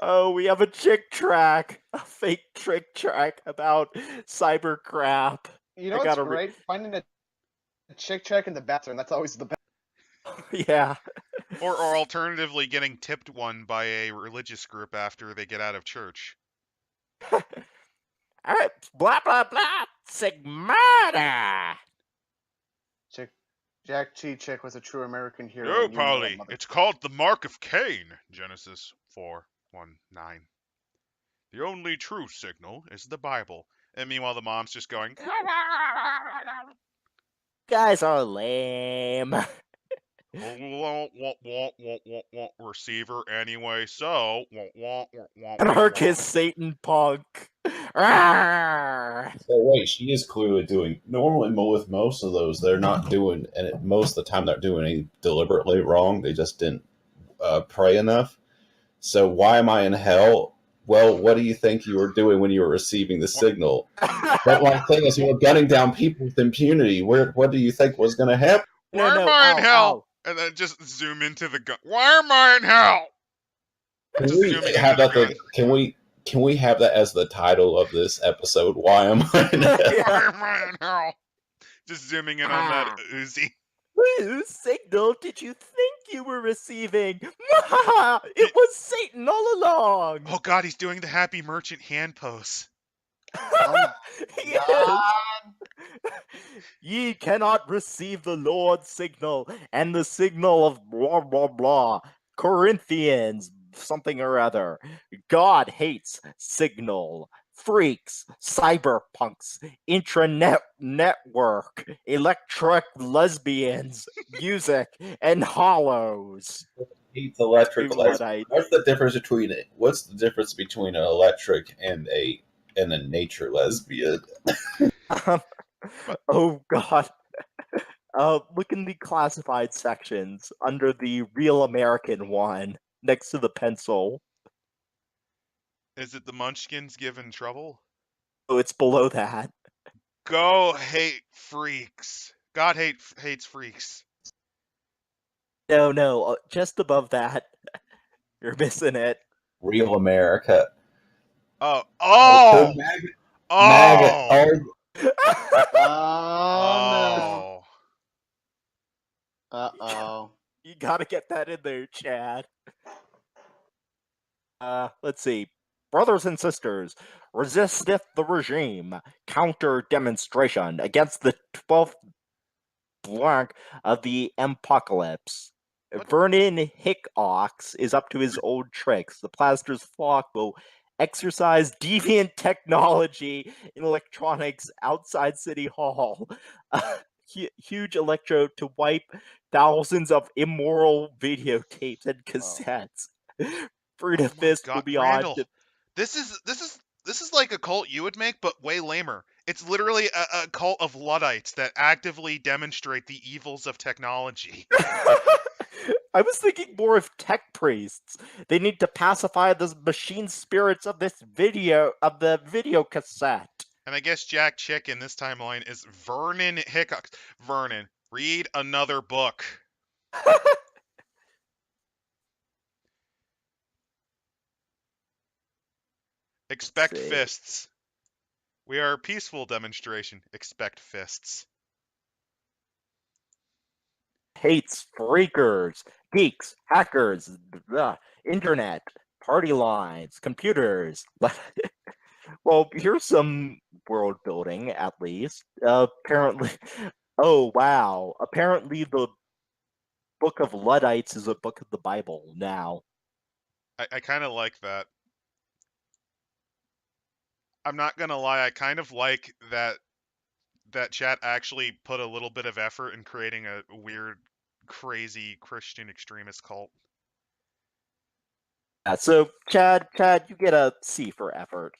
Oh, we have a chick track, a fake trick track about cyber crap. You know I what's gotta great? Finding a chick check in the bathroom. That's always the best. yeah. Or alternatively, getting tipped one by a religious group after they get out of church. Alright, blah blah blah. Sigmata. Jack Chick was a true American hero. No, and you know it, Polly, mother. it's called the Mark of Cain. Genesis 4:1-9. The only true signal is the Bible. And meanwhile, the mom's just going. Guys are lame. Receiver anyway, so. Anarchist Satan punk. Rawr. So wait, she is clearly doing. Normally, with most of those, they're not doing, and most of the time, they're doing anything deliberately wrong. They just didn't pray enough. So why am I in hell? Well, what do you think you were doing when you were receiving the signal? But my thing is, you were gunning down people with impunity. What do you think was going to happen? Why No, am I in ow, hell? ow. And then just zoom into the gun. Why am I in hell? Can Just we zooming into have the that? gun. Can we have that as the title of this episode? Why am I in hell? Why am I in hell? Just zooming in on that Uzi. Whose signal did you think you were receiving? It was Satan all along. Oh god, he's doing the happy merchant hand pose. Oh Yes. Ye cannot receive the Lord's signal and the signal of blah blah blah. Corinthians, something or other. God hates signal. Freaks, cyberpunks, intranet network, electric lesbians, music, and hollows. He's electric. Luddite. What's the difference between it? What's the difference between an electric and a nature lesbian? Oh god. Look in the classified sections under the Real American one next to the pencil. Is it the Munchkins giving trouble? Oh, it's below that. Go hate freaks. God hates freaks. No, just above that. You're missing it. Real America. Oh, So oh, MAGA. oh, Oh, Oh no. oh. Uh-oh. You gotta get that in there, Chad. Let's see. Brothers and sisters, resisteth the regime. Counter demonstration against the 12th blank of the apocalypse. What? Vernon Hickox is up to his old tricks. The Plasters flock will exercise deviant technology in electronics outside City Hall. Huge electro to wipe thousands of immoral videotapes and cassettes. Frida Oh my Fist will God, be on. Randall. This is like a cult you would make, but way lamer. It's literally a cult of Luddites that actively demonstrate the evils of technology. I was thinking more of tech priests. They need to pacify the machine spirits of this video cassette. And I guess Jack Chick in this timeline is Vernon Hickox. Vernon, read another book. Expect see. fists. We are a peaceful demonstration. Expect fists. Hates freakers, geeks, hackers, internet, party lines, computers. Well, here's some world building, at least. Apparently, oh wow. Apparently, the Book of Luddites is a book of the Bible now. I kind of like that. I'm not gonna lie, I kind of like that chat actually put a little bit of effort in creating a weird, crazy Christian extremist cult. So, Chad, you get a C for effort.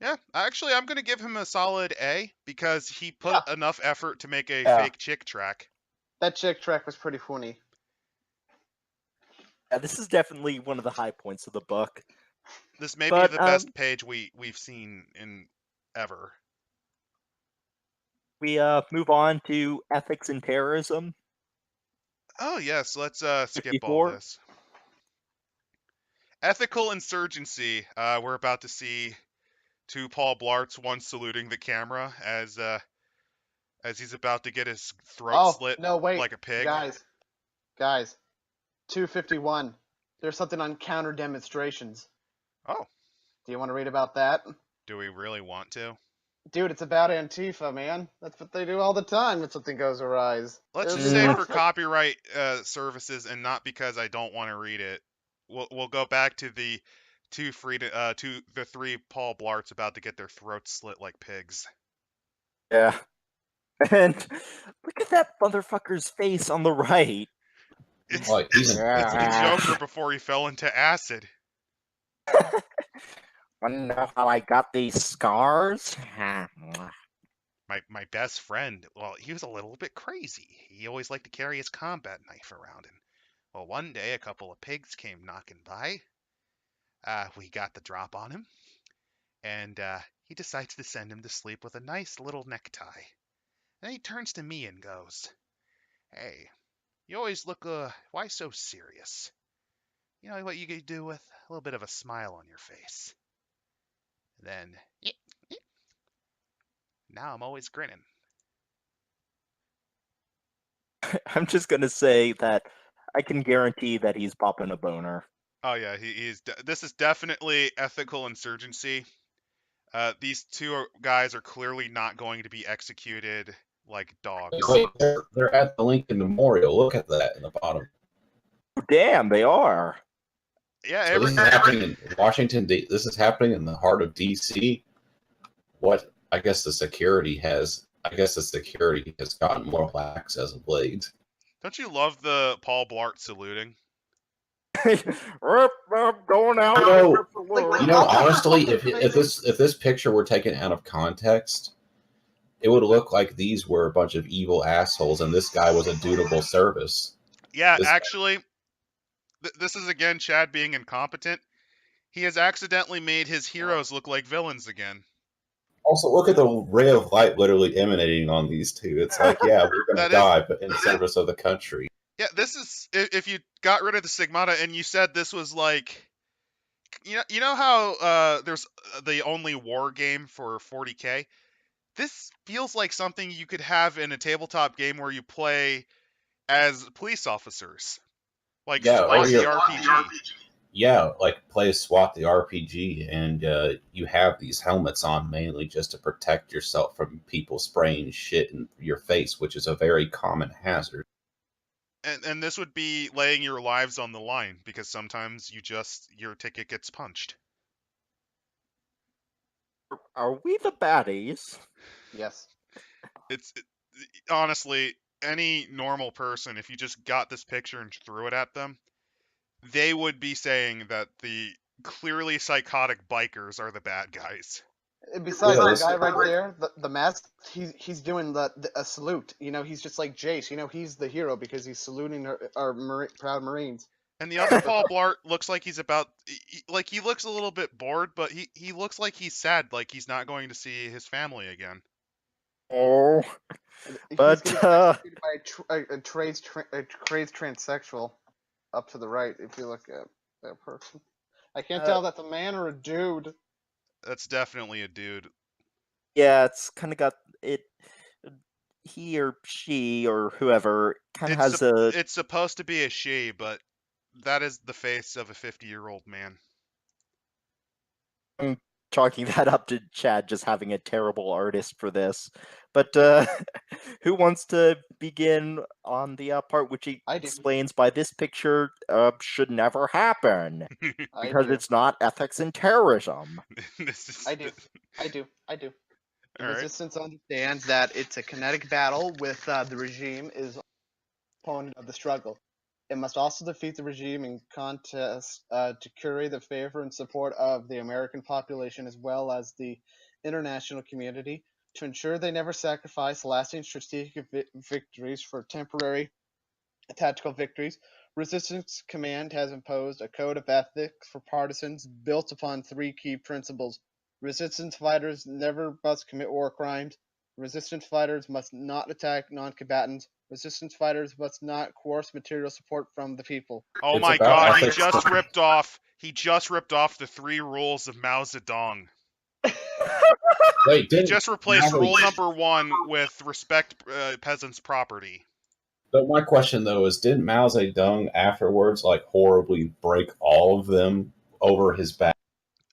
Yeah, actually, I'm gonna give him a solid A because he put enough effort to make a Yeah. fake chick track. That chick track was pretty funny. Yeah, this is definitely one of the high points of the book. This may But, be the best page we've seen in ever. We move on to ethics and terrorism. Oh yes, let's skip 54. all this. Ethical insurgency. We're about to see two Paul Blarts, one saluting the camera as he's about to get his throat slit no, wait. like a pig. Guys. 251. There's something on counter demonstrations. Oh, Do you want to read about that? do we really want to? Dude, it's about Antifa, man. That's what they do all the time when something goes awry. Let's just say for copyright services and not because I don't want to read it. We'll go back to the the three Paul Blarts about to get their throats slit like pigs. Yeah. And look at that motherfucker's face on the right. It's, like, it's the Joker before he fell into acid. Wanna know how I got these scars? My best friend, well, he was a little bit crazy. He always liked to carry his combat knife around, and well, one day a couple of pigs came knocking by. We got the drop on him, and he decides to send him to sleep with a nice little necktie. Then he turns to me and goes, "Hey, you always look, why so serious? You know what you could do with a little bit of a smile on your face?" Then, now I'm always grinning. I'm just gonna say that I can guarantee that he's popping a boner. Oh yeah, this is definitely ethical insurgency. These two guys are clearly not going to be executed like dogs. Wait, they're at the Lincoln Memorial. Look at that in the bottom. Oh, damn, they are. Yeah, So this is happening in Washington. This is happening in the heart of D.C. What I guess the security has gotten more lax as of late. Don't you love the Paul Blart saluting? Going out. You know, honestly, if this picture were taken out of context, it would look like these were a bunch of evil assholes, and this guy was a dutiful service. Yeah, actually, this is again Chad being incompetent. He has accidentally made his heroes look like villains again. Also, look at the ray of light literally emanating on these two. It's like, yeah, we're gonna That is, die, but in service of the country. yeah. This is if you got rid of the Sigmata and you said this was like, you know how there's the only war game for 40K. This feels like something you could have in a tabletop game where you play as police officers, like Yeah, or SWAT the you're RPG. yeah, like play SWAT the RPG, and you have these helmets on mainly just to protect yourself from people spraying shit in your face, which is a very common hazard. And this would be laying your lives on the line because sometimes your ticket gets punched. Are we the baddies? Yes. Honestly, any normal person, if you just got this picture and threw it at them, they would be saying that the clearly psychotic bikers are the bad guys. Besides, Yeah, the this- guy right there, the mask, he's doing a salute. You know, he's just like Jace. You know, he's the hero because he's saluting our proud Marines. And the other Paul Blart looks like he's about, like he looks a little bit bored, but he looks like he's sad, like he's not going to see his family again. Oh, He's but getting executed by a crazed transsexual up to the right. If you look at that person, I can't tell if that's a man or a dude. That's definitely a dude. yeah, it's kind of got it. He or she or whoever kind of has a. It's supposed to be a she, but that is the face of a 50-year-old man. I'm chalking that up to Chad just having a terrible artist for this. But who wants to begin on the part which he I do. explains by this picture should never happen I because do. it's not ethics and terrorism. This is I do. I do. The All right. resistance understands that it's a kinetic battle with the regime is opponent of the struggle. It must also defeat the regime in contest to curry the favor and support of the American population as well as the international community to ensure they never sacrifice lasting strategic victories for temporary tactical victories. Resistance Command has imposed a code of ethics for partisans built upon three key principles. Resistance fighters never must commit war crimes. Resistance fighters must not attack non-combatants. Resistance fighters must not coerce material support from the people. Oh It's my about god, he ethics. just ripped off the 3 rules of Mao Zedong. Wait, He didn't just replaced Mao- rule number 1 with respect peasants' property. But my question though is, didn't Mao Zedong afterwards like horribly break all of them over his back?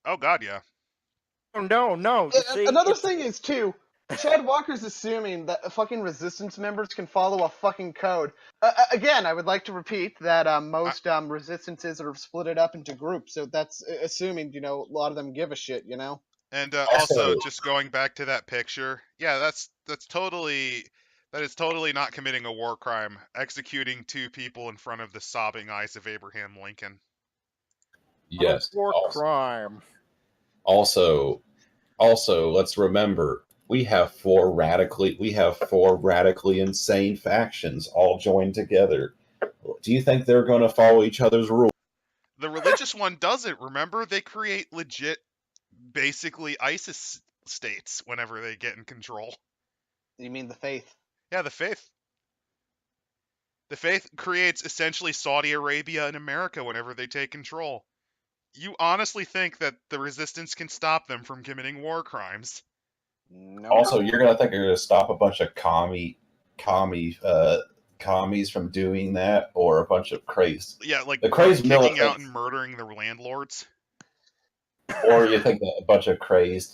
Oh god, yeah. Oh no! You see, Another it's- thing is too, Chad Walker's assuming that fucking resistance members can follow a fucking code. Again, I would like to repeat that most resistances are split up into groups, so that's assuming a lot of them give a shit. And Also- also, just going back to that picture, yeah, that is totally not committing a war crime, executing 2 people in front of the sobbing eyes of Abraham Lincoln. Yes. war crime. Also, let's remember we have four radically insane factions all joined together. Do you think they're going to follow each other's rules? The religious one doesn't, remember? They create legit, basically ISIS states whenever they get in control. You mean the faith? Yeah, the faith. The faith creates essentially Saudi Arabia and America whenever they take control. You honestly think that the resistance can stop them from committing war crimes? No. Also, you're going to think you're going to stop a bunch of commies from doing that, or a bunch of crazed, Yeah, like the crazed kicking out militants, and murdering the landlords. or you think that a bunch of crazed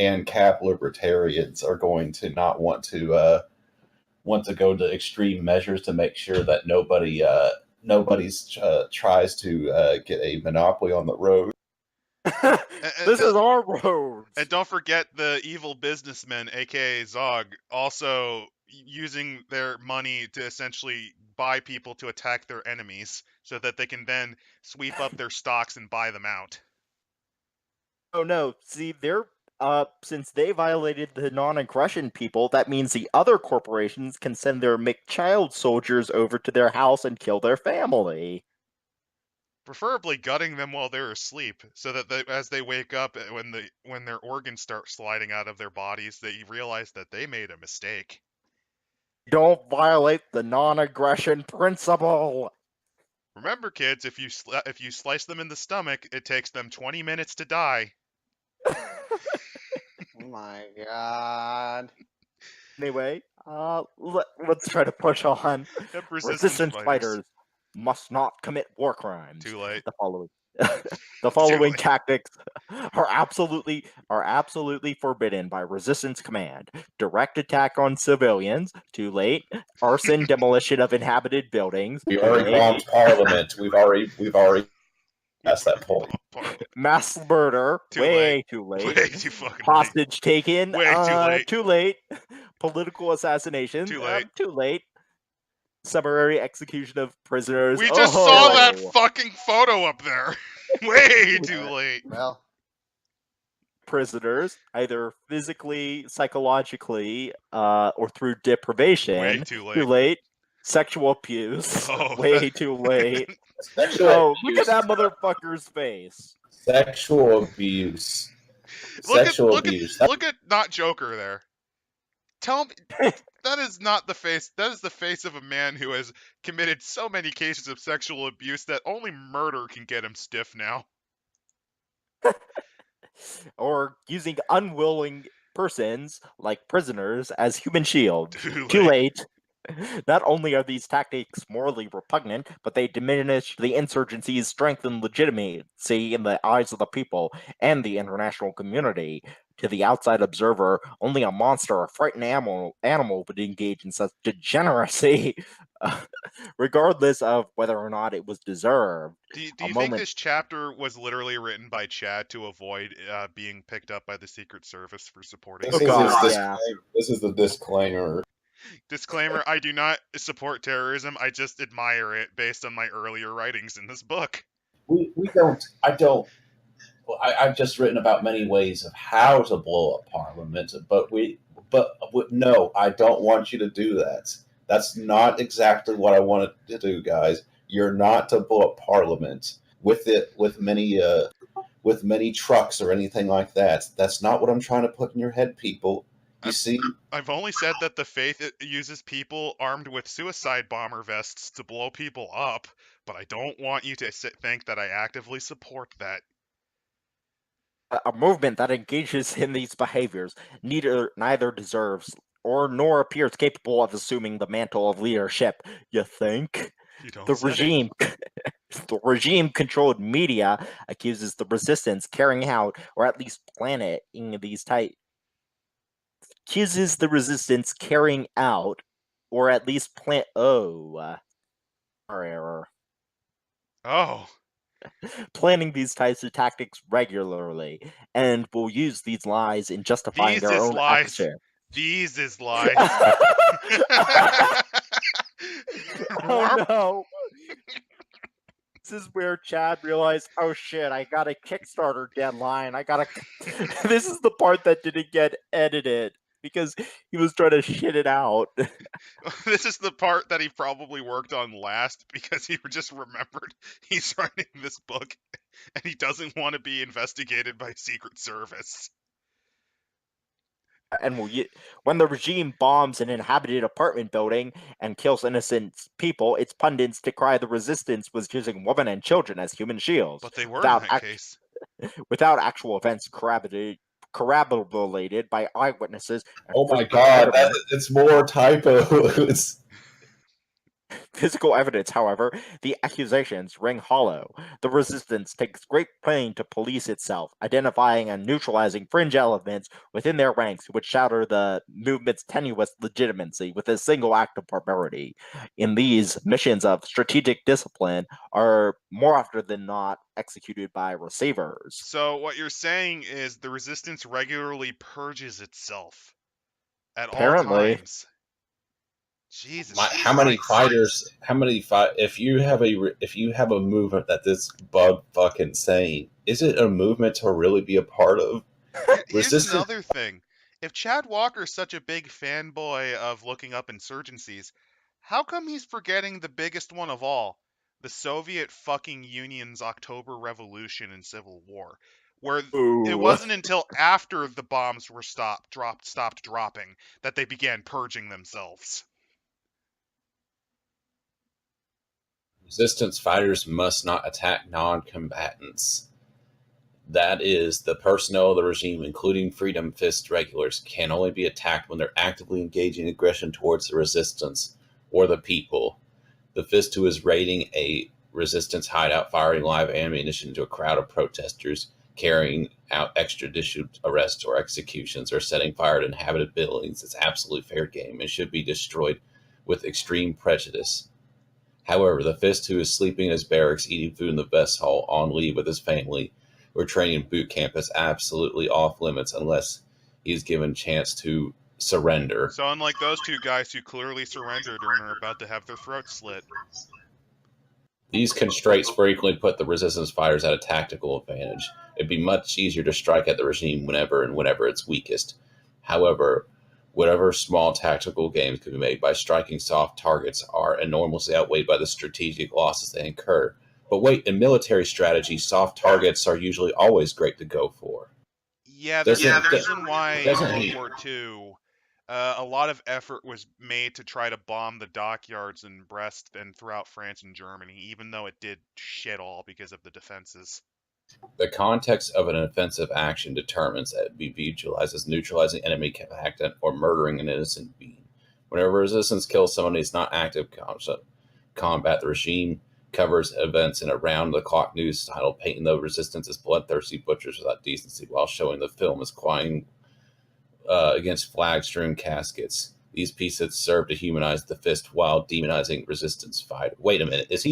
and cap libertarians are going to not want to go to extreme measures to make sure that nobody's tries to get a monopoly on the road. This is our road. And don't forget the evil businessmen, aka Zog, also using their money to essentially buy people to attack their enemies so that they can then sweep up their stocks and buy them out. Oh no! See, they're since they violated the non-aggression people, that means the other corporations can send their McChild soldiers over to their house and kill their family. Preferably gutting them while they're asleep, so that as they wake up, when their organs start sliding out of their bodies, they realize that they made a mistake. Don't violate the non-aggression principle. Remember, kids, if you slice them in the stomach, it takes them 20 minutes to die. Oh my god. Anyway, let's try to push on. Yep, Resistance fighters must not commit war crimes. Too late. The following Too late. tactics are absolutely forbidden by Resistance command. Direct attack on civilians, too late. Arson, demolition of inhabited buildings, We too already late. bombed Parliament. We've already passed that point. Mass murder, Too way late. too late. Way too fucking late. Hostage taken, Way too late. too late. Political assassination, Too late. too late. Summary execution of prisoners. We just saw that Oh. fucking photo up there. Way too late. Well, Prisoners, either physically, psychologically, or through deprivation. Way too late. Too late. Sexual abuse. Oh, way too late. Sexual Oh, look abuse. at that motherfucker's face. Sexual abuse. Look at not Joker there. Tell me that is not the face. That is the face of a man who has committed so many cases of sexual abuse that only murder can get him stiff now. Or using unwilling persons, like prisoners, as human shields. Too late. Not only are these tactics morally repugnant, but they diminish the insurgency's strength and legitimacy in the eyes of the people and the international community. To the outside observer, only a monster or frightened animal would engage in such degeneracy, regardless of whether or not it was deserved. Do you think this chapter was literally written by Chad to avoid being picked up by the Secret Service for supporting? This is the disclaimer. Disclaimer: I do not support terrorism. I just admire it based on my earlier writings in this book. I've just written about many ways of how to blow up Parliament, but no, I don't want you to do that. That's not exactly what I wanted to do, guys. You're not to blow up Parliament with many trucks or anything like that. That's not what I'm trying to put in your head, people. You see? I've only said that the Faith uses people armed with suicide bomber vests to blow people up, but I don't want you to think that I actively support that. A movement that engages in these behaviors neither deserves nor appears capable of assuming the mantle of leadership. You think? You don't The say. regime the regime-controlled media accuses the resistance carrying out, or at least planning these accuses the resistance carrying out, or at least error. Oh. Planning these types of tactics regularly, and will use these lies in justifying their own action. These is lies. Oh no! This is where Chad realized, oh shit, I got a Kickstarter deadline. This is the part that didn't get edited because he was trying to shit it out. This is the part that he probably worked on last because he just remembered he's writing this book and he doesn't want to be investigated by Secret Service. And when the regime bombs an inhabited apartment building and kills innocent people, its pundits decry the resistance was using women and children as human shields. But they were in that case. Without actual events corroborated by eyewitnesses. Oh my god, it's more typos. Physical evidence, however, the accusations ring hollow. The resistance takes great pain to police itself, identifying and neutralizing fringe elements within their ranks which shatter the movement's tenuous legitimacy with a single act of barbarity. In these, missions of strategic discipline are more often than not executed by receivers. So what you're saying is the resistance regularly purges itself at all times. Jesus. How many fighters? If you have a movement that this bug fucking saying, is it a movement to really be a part of? Here's another thing. If Chad Walker's such a big fanboy of looking up insurgencies, how come he's forgetting the biggest one of all? the Soviet fucking Union's October Revolution and Civil War, where it Ooh. wasn't until after the bombs were stopped dropping that they began purging themselves. Resistance fighters must not attack non-combatants. That is, the personnel of the regime, including Freedom Fist regulars, can only be attacked when they're actively engaging aggression towards the resistance or the people. The Fist who is raiding a resistance hideout, firing live ammunition into a crowd of protesters, carrying out extradition arrests or executions, or setting fire to inhabited buildings is absolutely fair game and should be destroyed with extreme prejudice. However, the Fist who is sleeping in his barracks, eating food in the mess hall, on leave with his family, or training in boot camp is absolutely off limits unless he is given a chance to surrender. So unlike those two guys who clearly surrendered and are about to have their throats slit. These constraints frequently put the resistance fighters at a tactical advantage. It'd be much easier to strike at the regime whenever it's weakest. However, whatever small tactical gains can be made by striking soft targets are enormously outweighed by the strategic losses they incur. But wait, in military strategy, soft targets are usually always great to go for. Yeah, there's a reason why in doesn't World he- War II, a lot of effort was made to try to bomb the dockyards in Brest and throughout France and Germany, even though it did shit all because of the defenses. The context of an offensive action determines that it be utilized as neutralizing enemy combatant or murdering an innocent being. Whenever resistance kills someone who is not active combat, the regime covers events in a round-the-clock news title, painting the resistance as bloodthirsty butchers without decency, while showing the film as crying against flag-strewn caskets. These pieces serve to humanize the Fist while demonizing resistance fight. Wait a minute, is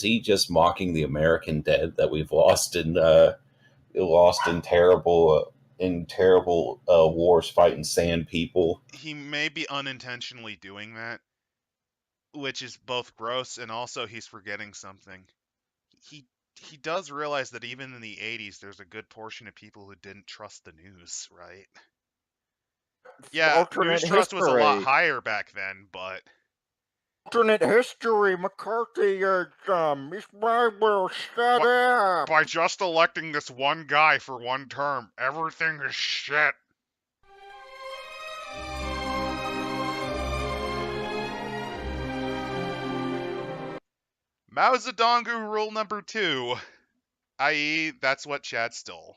he just mocking the American dead that we've lost in terrible wars fighting sand people? He may be unintentionally doing that, which is both gross and also he's forgetting something. He does realize that even in the 80s there's a good portion of people who didn't trust the news, right? Yeah, Alternate news trust was a lot history. higher back then, but Alternate history, McCarthyism. This Bible, shut up. by just electing this one guy for one term, everything is shit. Mao Zedong rule number 2, i.e., that's what Chad stole.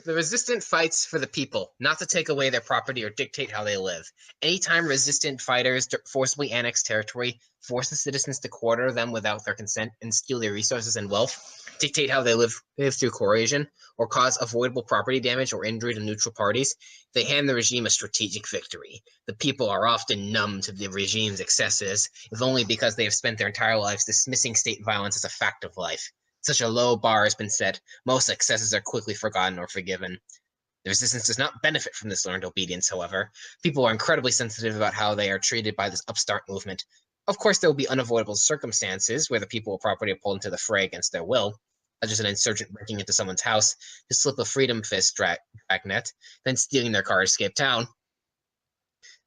The resistant fights for the people, not to take away their property or dictate how they live. Anytime resistant fighters forcibly annex territory, force the citizens to quarter them without their consent, and steal their resources and wealth, dictate how they live through coercion, or cause avoidable property damage or injury to neutral parties, they hand the regime a strategic victory. The people are often numb to the regime's excesses, if only because they have spent their entire lives dismissing state violence as a fact of life. Such a low bar has been set, most excesses are quickly forgotten or forgiven. The resistance does not benefit from this learned obedience, however. People are incredibly sensitive about how they are treated by this upstart movement. Of course, there will be unavoidable circumstances where the people or property are pulled into the fray against their will, such as an insurgent breaking into someone's house to slip a Freedom Fist dragnet, then stealing their car to escape town.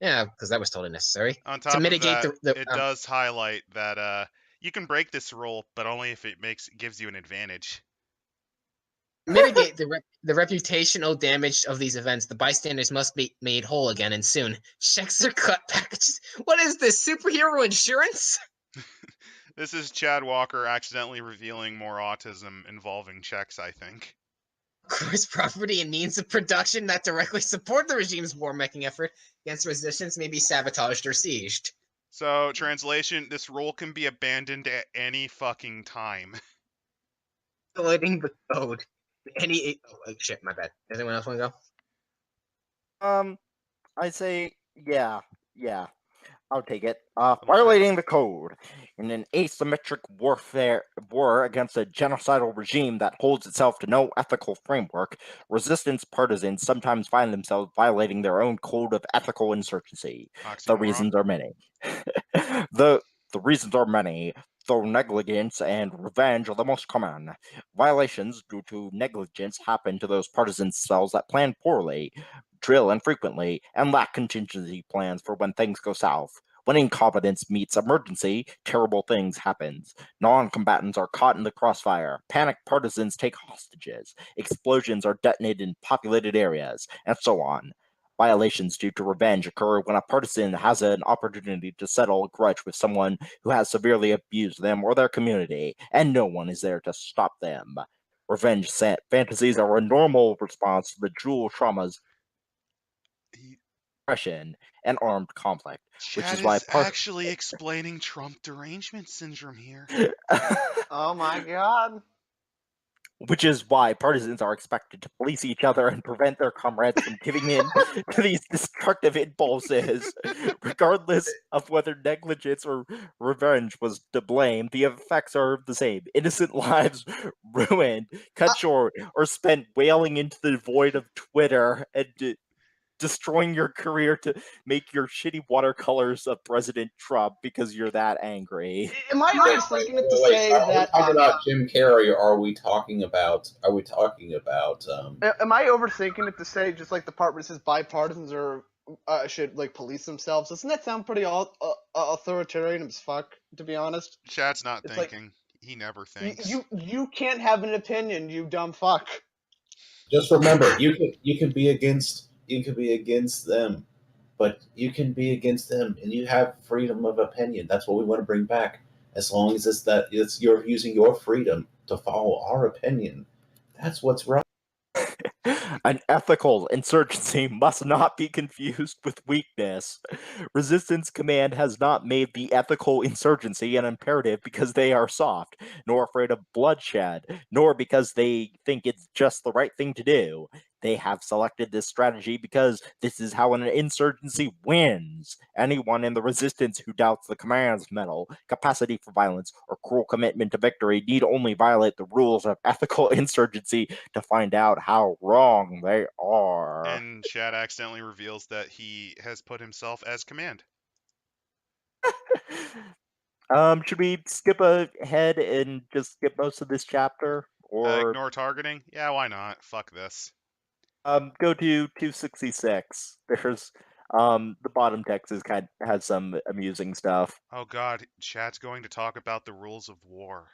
Yeah, because that was totally necessary. On top to mitigate of that, it does highlight that you can break this rule, but only if it gives you an advantage. Mitigate the reputational damage of these events, the bystanders must be made whole again, and soon. Checks are cut packages. What is this, superhero insurance? This is Chad Walker accidentally revealing more autism involving checks, I think. Of course, property and means of production that directly support the regime's war-making effort against resistance may be sabotaged or sieged. So, translation, this rule can be abandoned at any fucking time. Violating the code. Shit, my bad. Does anyone else want to go? I say, yeah. I'll take it. Violating the code in an asymmetric war against a genocidal regime that holds itself to no ethical framework, resistance partisans sometimes find themselves violating their own code of ethical insurgency. Oxymoron. The reasons are many. the reasons are many, though negligence and revenge are the most common. Violations due to negligence happen to those partisan cells that plan poorly, drill infrequently, and lack contingency plans for when things go south. When incompetence meets emergency, terrible things happen. Non-combatants are caught in the crossfire. Panicked partisans take hostages. Explosions are detonated in populated areas, and so on. Violations due to revenge occur when a partisan has an opportunity to settle a grudge with someone who has severely abused them or their community, and no one is there to stop them. Revenge fantasies are a normal response to the dual traumas, depression, and armed conflict, which Chad is why is actually explaining Trump derangement syndrome here. Oh my god. which is why partisans are expected to police each other and prevent their comrades from giving in to these destructive impulses. Regardless of whether negligence or revenge was to blame, the effects are the same. Innocent lives ruined, cut short, or spent wailing into the void of Twitter and destroying your career to make your shitty watercolors of President Trump because you're that angry. Am I overthinking it to Wait, say are we that? talking about Jim Carrey, or are we talking about? Am I overthinking it to say just like the part where it says bipartisans are should like police themselves? Doesn't that sound pretty authoritarian as fuck? To be honest, Chad's not it's like thinking. He never thinks. you can't have an opinion, you dumb fuck. Just remember, you can be against them, but you can be against them, and you have freedom of opinion. That's what we want to bring back. As long as it's you're using your freedom to follow our opinion, that's what's right. An ethical insurgency must not be confused with weakness. Resistance Command has not made the ethical insurgency an imperative because they are soft, nor afraid of bloodshed, nor because they think it's just the right thing to do. They have selected this strategy because this is how an insurgency wins. Anyone in the resistance who doubts the command's mettle, capacity for violence, or cruel commitment to victory need only violate the rules of ethical insurgency to find out how wrong they are. And Chad accidentally reveals that he has put himself as command. Should we skip ahead and just skip most of this chapter? Or Ignore targeting? Yeah, why not? Fuck this. go to 266. There's the bottom text has some amusing stuff. Oh god, Chad's going to talk about the rules of war.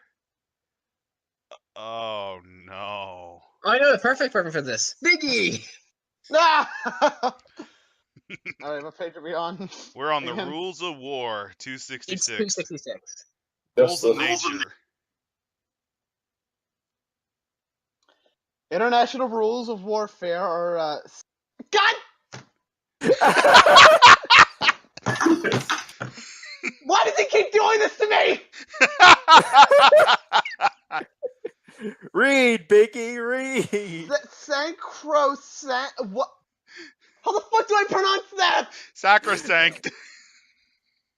Oh no. I know the perfect person for this. Biggie! Ah! Alright, what page are we on? We're on the Again? rules of war, It's 266. 266. Rules of nature. International rules of warfare are God! Why does he keep doing this to me? Read, Biggie, read. What? How the fuck do I pronounce that? Sacrosanct.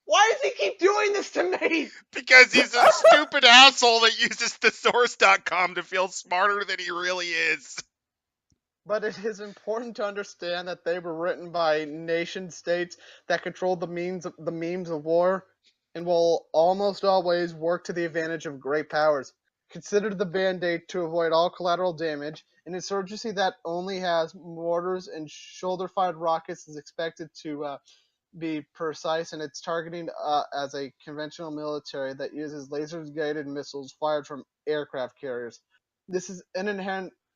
Why does he keep doing this to me? Because he's a stupid asshole that uses thesource.com to feel smarter than he really is. But it is important to understand that they were written by nation states that control the means of war and will almost always work to the advantage of great powers. Consider the Band-Aid to avoid all collateral damage. An insurgency that only has mortars and shoulder-fired rockets is expected to be precise in its targeting as a conventional military that uses laser-guided missiles fired from aircraft carriers. This is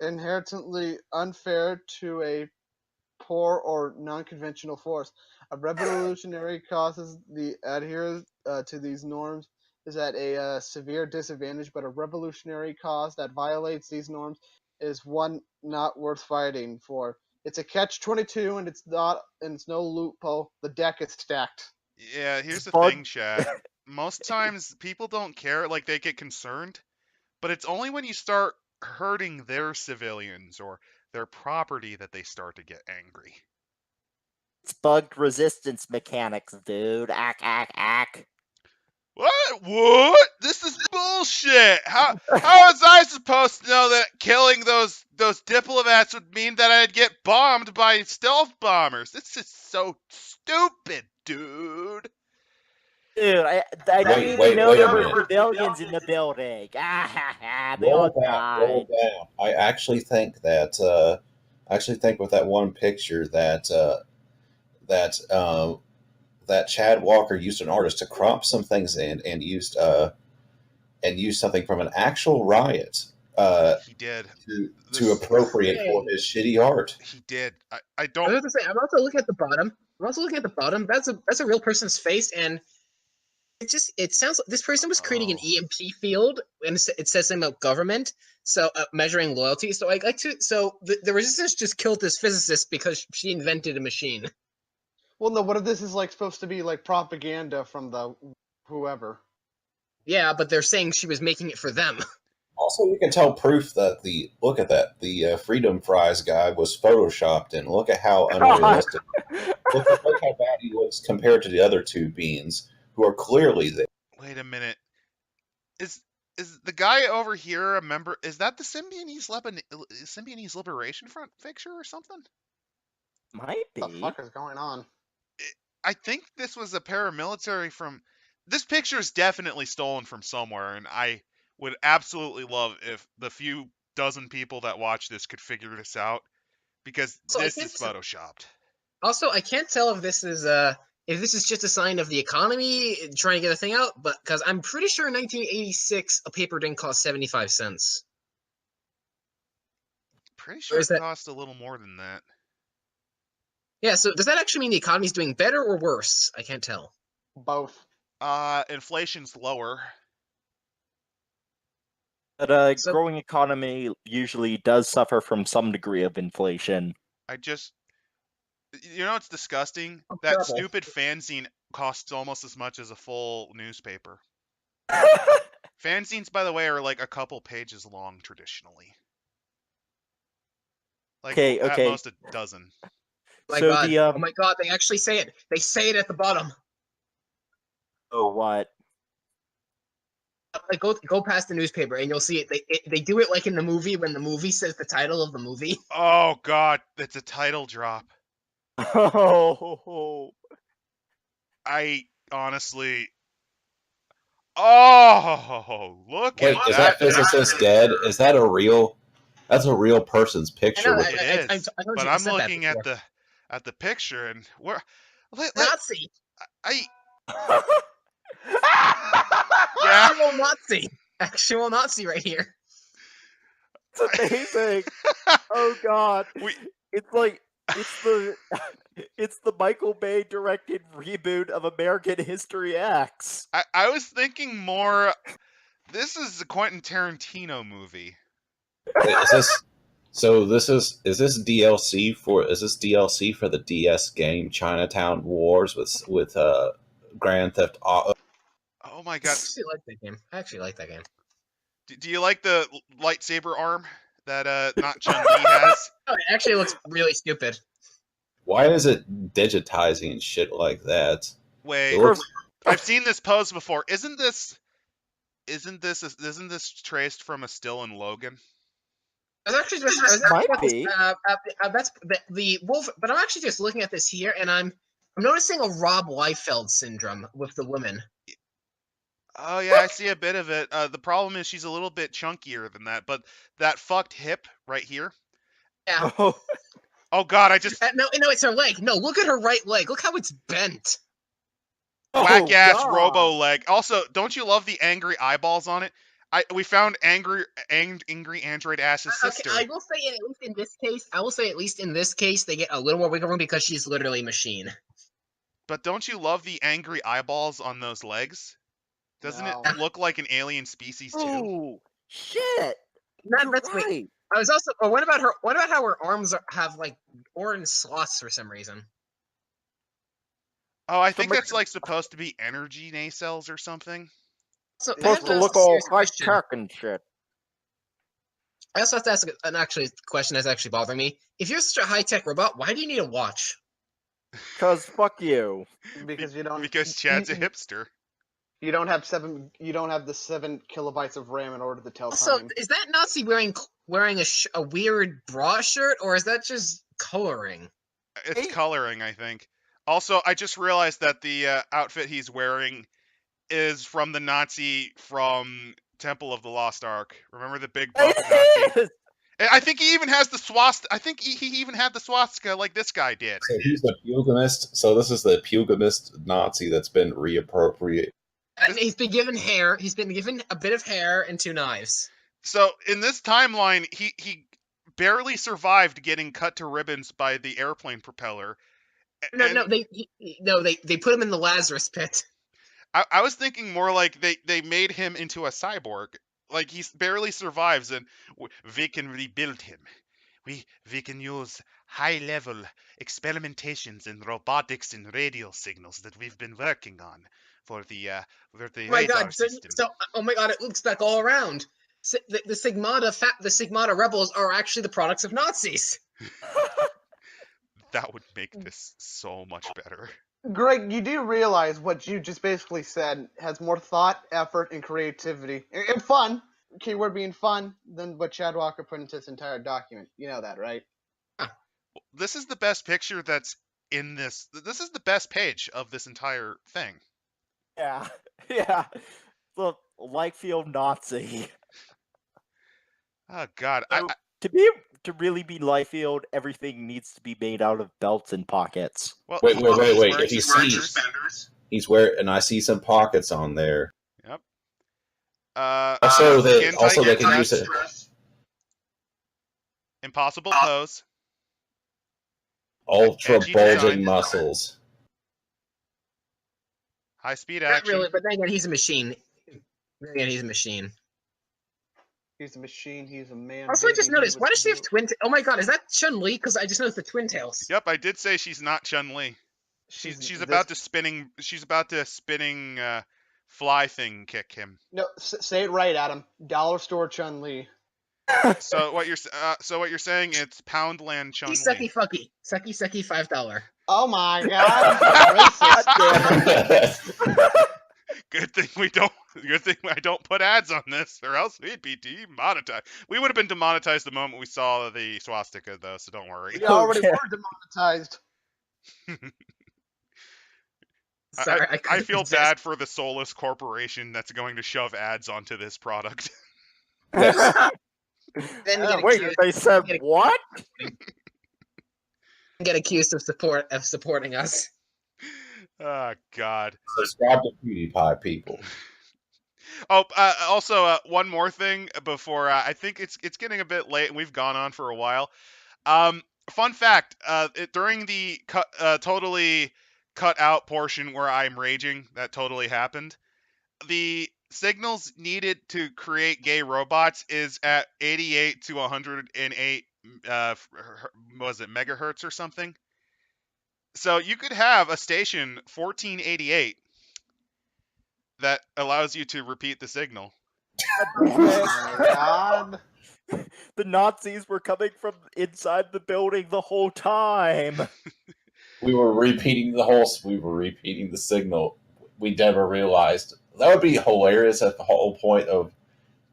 inherently unfair to a poor or non-conventional force. A revolutionary causes the adherence to these norms is at a severe disadvantage, but a revolutionary cause that violates these norms is one not worth fighting for. It's a catch-22, and it's no loophole. The deck is stacked. Yeah, here's the Bug- thing, Chad. Most times people don't care, like they get concerned, but it's only when you start hurting their civilians or their property that they start to get angry. It's bugged resistance mechanics, dude. Ack. What? This is bullshit. How was I supposed to know that killing those diplomats would mean that I'd get bombed by stealth bombers? This is so stupid, dude. Dude, I didn't even know there were civilians in the building. They all Roll died. down. I actually think that with that one picture that that Chad Walker used an artist to crop some things in and used something from an actual riot He did. to This appropriate for his shitty art. he did. I I don't. was gonna say, I'm also looking at the bottom. That's a real person's face, and it sounds like this person was creating an Oh. EMP field, and it says something about government, so measuring loyalty. So I like to. So the resistance just killed this physicist because she invented a machine. Well, no. What if this is like supposed to be like propaganda from the whoever? Yeah, but they're saying she was making it for them. Also, you can tell proof that the Freedom Fries guy was photoshopped, and look at how unrealistic. look how bad he looks compared to the other two beings who are clearly there. Wait a minute. Is the guy over here a member? Is that the Symbionese Liberation Front picture or something? Might What the be. fuck is going on? I think this was a paramilitary from. This picture is definitely stolen from somewhere, and I would absolutely love if the few dozen people that watch this could figure this out, because So this is photoshopped. Also, I can't tell if this is just a sign of the economy trying to get a thing out, but because I'm pretty sure in 1986 a paper didn't cost 75 cents. Pretty sure is it that- cost a little more than that. Yeah, so does that actually mean the economy's doing better or worse? I can't tell. Both. Inflation's lower. But a So- growing economy usually does suffer from some degree of inflation. You know what's disgusting? Oh, That terrible. stupid fanzine costs almost as much as a full newspaper. Fanzines, by the way, are like a couple pages long traditionally. Like Okay, at okay. most a dozen. My So God. the Oh my God, they actually say it. They say it at the bottom. oh what? Like go past the newspaper and you'll see it. They do it like in the movie when the movie says the title of the movie. Oh god, it's a title drop. Oh, I honestly. Oh, look Wait, at is that physicist dead? Is that a real? That's a real person's picture. I know, It is, I told but you, I I'm said that looking at before. the picture and where. Nazi. I Yeah. Actual Nazi right here. it's amazing. Oh god. It's like it's the Michael Bay directed reboot of American History X. I was thinking more. This is a Quentin Tarantino movie. Wait, is this? So is this DLC for the DS game Chinatown Wars with Grand Theft Auto? Oh my I god. actually like that game. Do you like the lightsaber arm that not Chun-Li has? Oh, it actually looks really stupid. Why is it digitizing shit like that? Wait, It looks- I've seen this pose before. Isn't this traced from a still in Logan? I was actually just Might be. that's the wolf, but I'm actually just looking at this here, and I'm noticing a Rob Liefeld syndrome with the women. Oh yeah, I see a bit of it. The problem is she's a little bit chunkier than that, but that fucked hip right here. Yeah. Oh, Oh god, I just No, it's her leg. No, look at her right leg. Look how it's bent. whack ass God. robo leg. Also, don't you love the angry eyeballs on it? We found angry android ass's sister. Okay, I will say at least in this case, they get a little more wiggle room because she's literally a machine. But don't you love the angry eyeballs on those legs? Doesn't No. it look like an alien species too? Oh, shit. That's wait. Right. I was also. Oh, what about her? What about how her arms have like orange slots for some reason? Oh, I think Somebody- that's like supposed to be energy nacelles or something. So I Supposed have to ask look a all serious high question. tech and shit. I also have to ask an actually question that's actually bothering me. If you're such a high tech robot, why do you need a watch? Cause fuck you. Because you don't. Because Chad's a you, hipster. you don't have You don't have the 7 kilobytes of RAM in order to tell Also, time. is that Nazi wearing a weird bra shirt, or is that just coloring? It's Hey. coloring, I think. Also, I just realized that the outfit he's wearing is from the Nazi from Temple of the Lost Ark. Remember the big buff Nazi? It is! And I think he even has the swastika. I think he even had the swastika like this guy did. So he's the pugamist. So this is the pugamist Nazi that's been reappropriated. And he's been given hair. He's been given a bit of hair and 2 knives. So in this timeline, he barely survived getting cut to ribbons by the airplane propeller. No, they put him in the Lazarus pit. I was thinking more like they made him into a cyborg. Like he barely survives, and we can rebuild him. We can use high level experimentations in robotics and radio signals that we've been working on for the Oh my radar god! system. Oh my god! It looks like all around. The Sigmata rebels are actually the products of Nazis. That would make this so much better. Greg, you do realize what you just basically said has more thought, effort, and creativity, and fun, keyword being fun, than what Chad Walker put into this entire document. You know that, right? This is the best picture that's in this. This is the best page of this entire thing. Yeah, yeah. The Lightfield Nazi. Oh God, So, to really be Lightfield, everything needs to be made out of belts and pockets. well, Wait. he's If wearing you suspenders. see, he's wearing, and I see some pockets on there. Yep. Also, skin they tight can use it. Impossible pose. Ultra Edgy bulging design. muscles. High speed Not action. really, but then again, he's a machine. Then again, he's a machine. He's a machine. He's a man. Also, I just baby, noticed, he why was does she have blue. twin? Oh my god, is that Chun-Li? Because I just noticed the twin tails. Yep, I did say she's not Chun-Li. She's about to spinning. She's about to spinning fly thing kick him. No, say it right, Adam. Dollar store Chun-Li. So what you're saying? It's Poundland Chun-Li. Sucky fucky. Sucky $5. Oh my god, racist. Good thing I don't put ads on this, or else we'd be demonetized. We would have been demonetized the moment we saw the swastika, though. So don't worry. We already were demonetized. Sorry, I couldn't feel resist. bad for the soulless corporation that's going to shove ads onto this product. Then get Wait, accused, they said what? get accused of supporting us. Oh God. Subscribe to PewDiePie, people. Oh, also one more thing before I think it's getting a bit late and we've gone on for a while. Fun fact: during the totally cut out portion where I'm raging, that totally happened. The signals needed to create gay robots is at 88 to 108 was it megahertz or something. So you could have a station 1488 that allows you to repeat the signal. Oh my god. The Nazis were coming from inside the building the whole time. We were repeating the signal. We never realized. That would be hilarious if the whole point of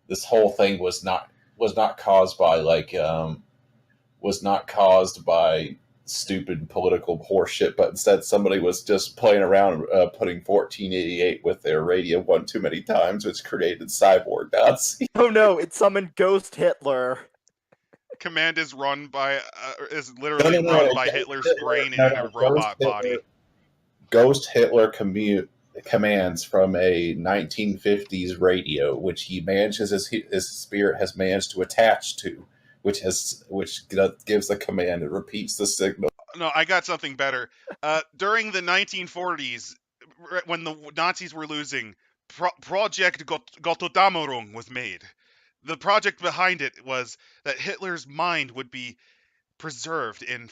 this whole thing was not caused by stupid political horseshit, but instead somebody was just playing around putting 1488 with their radio one too many times, which created cyborg Nazi. Oh no, it summoned Ghost Hitler. Command is run by is literally run by Hitler's brain in a robot body. Ghost Hitler commands from a 1950s radio, which he manages his spirit has managed to attach to, which gives the command and repeats the signal. No, I got something better. During the 1940s, when the Nazis were losing, Project Gotterdammerung was made. The project behind it was that Hitler's mind would be preserved in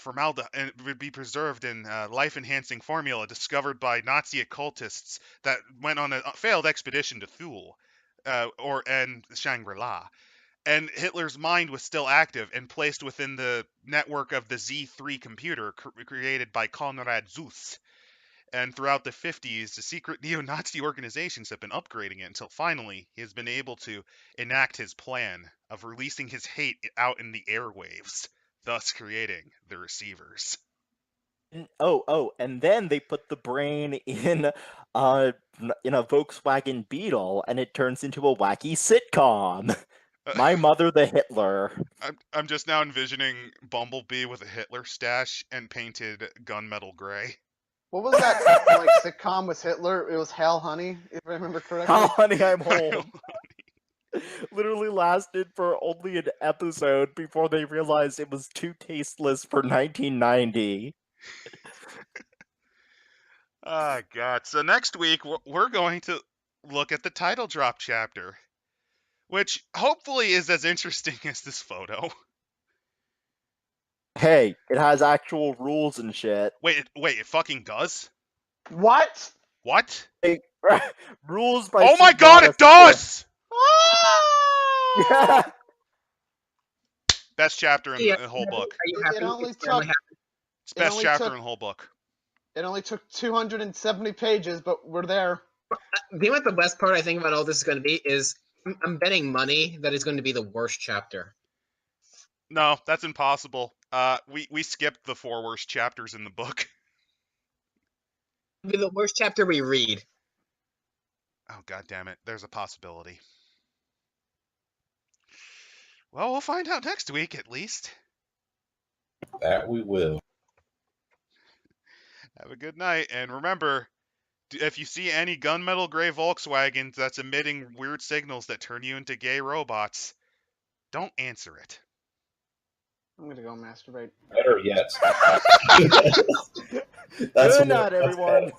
life-enhancing formula discovered by Nazi occultists that went on a failed expedition to Thule, and Shangri-La. And Hitler's mind was still active and placed within the network of the Z3 computer created by Konrad Zuse. And throughout the 50s, the secret neo-Nazi organizations have been upgrading it until finally he has been able to enact his plan of releasing his hate out in the airwaves, thus creating the receivers. And then they put the brain in a Volkswagen Beetle, and it turns into a wacky sitcom. My mother, the Hitler. I'm just now envisioning Bumblebee with a Hitler stash and painted gunmetal gray. What was that like sitcom with Hitler? It was Hal Honey, if I remember correctly. How honey, I'm home. Literally lasted for only an episode before they realized it was too tasteless for 1990. Oh god. So next week we're going to look at the title drop chapter, which hopefully is as interesting as this photo. Hey, it has actual rules and shit. Wait, it fucking does? What? What? Rules by Oh my god, it Sigmata. does! Yeah. Best chapter in Yeah, the whole book. Are you It happy? only It's finally took- happened. It's It best only chapter took- in the whole book. It only took 270 pages, but we're there. You know what the best part I think about all this is going to be is I'm betting money that it's going to be the worst chapter. No, that's impossible. We skipped the 4 worst chapters in the book. It'll be the worst chapter we read. Oh god damn it. There's a possibility. Well, we'll find out next week at least. That we will. Have a good night, and remember, if you see any gunmetal gray Volkswagens that's emitting weird signals that turn you into gay robots, don't answer it. I'm gonna go masturbate. Better yet. Good night, everyone.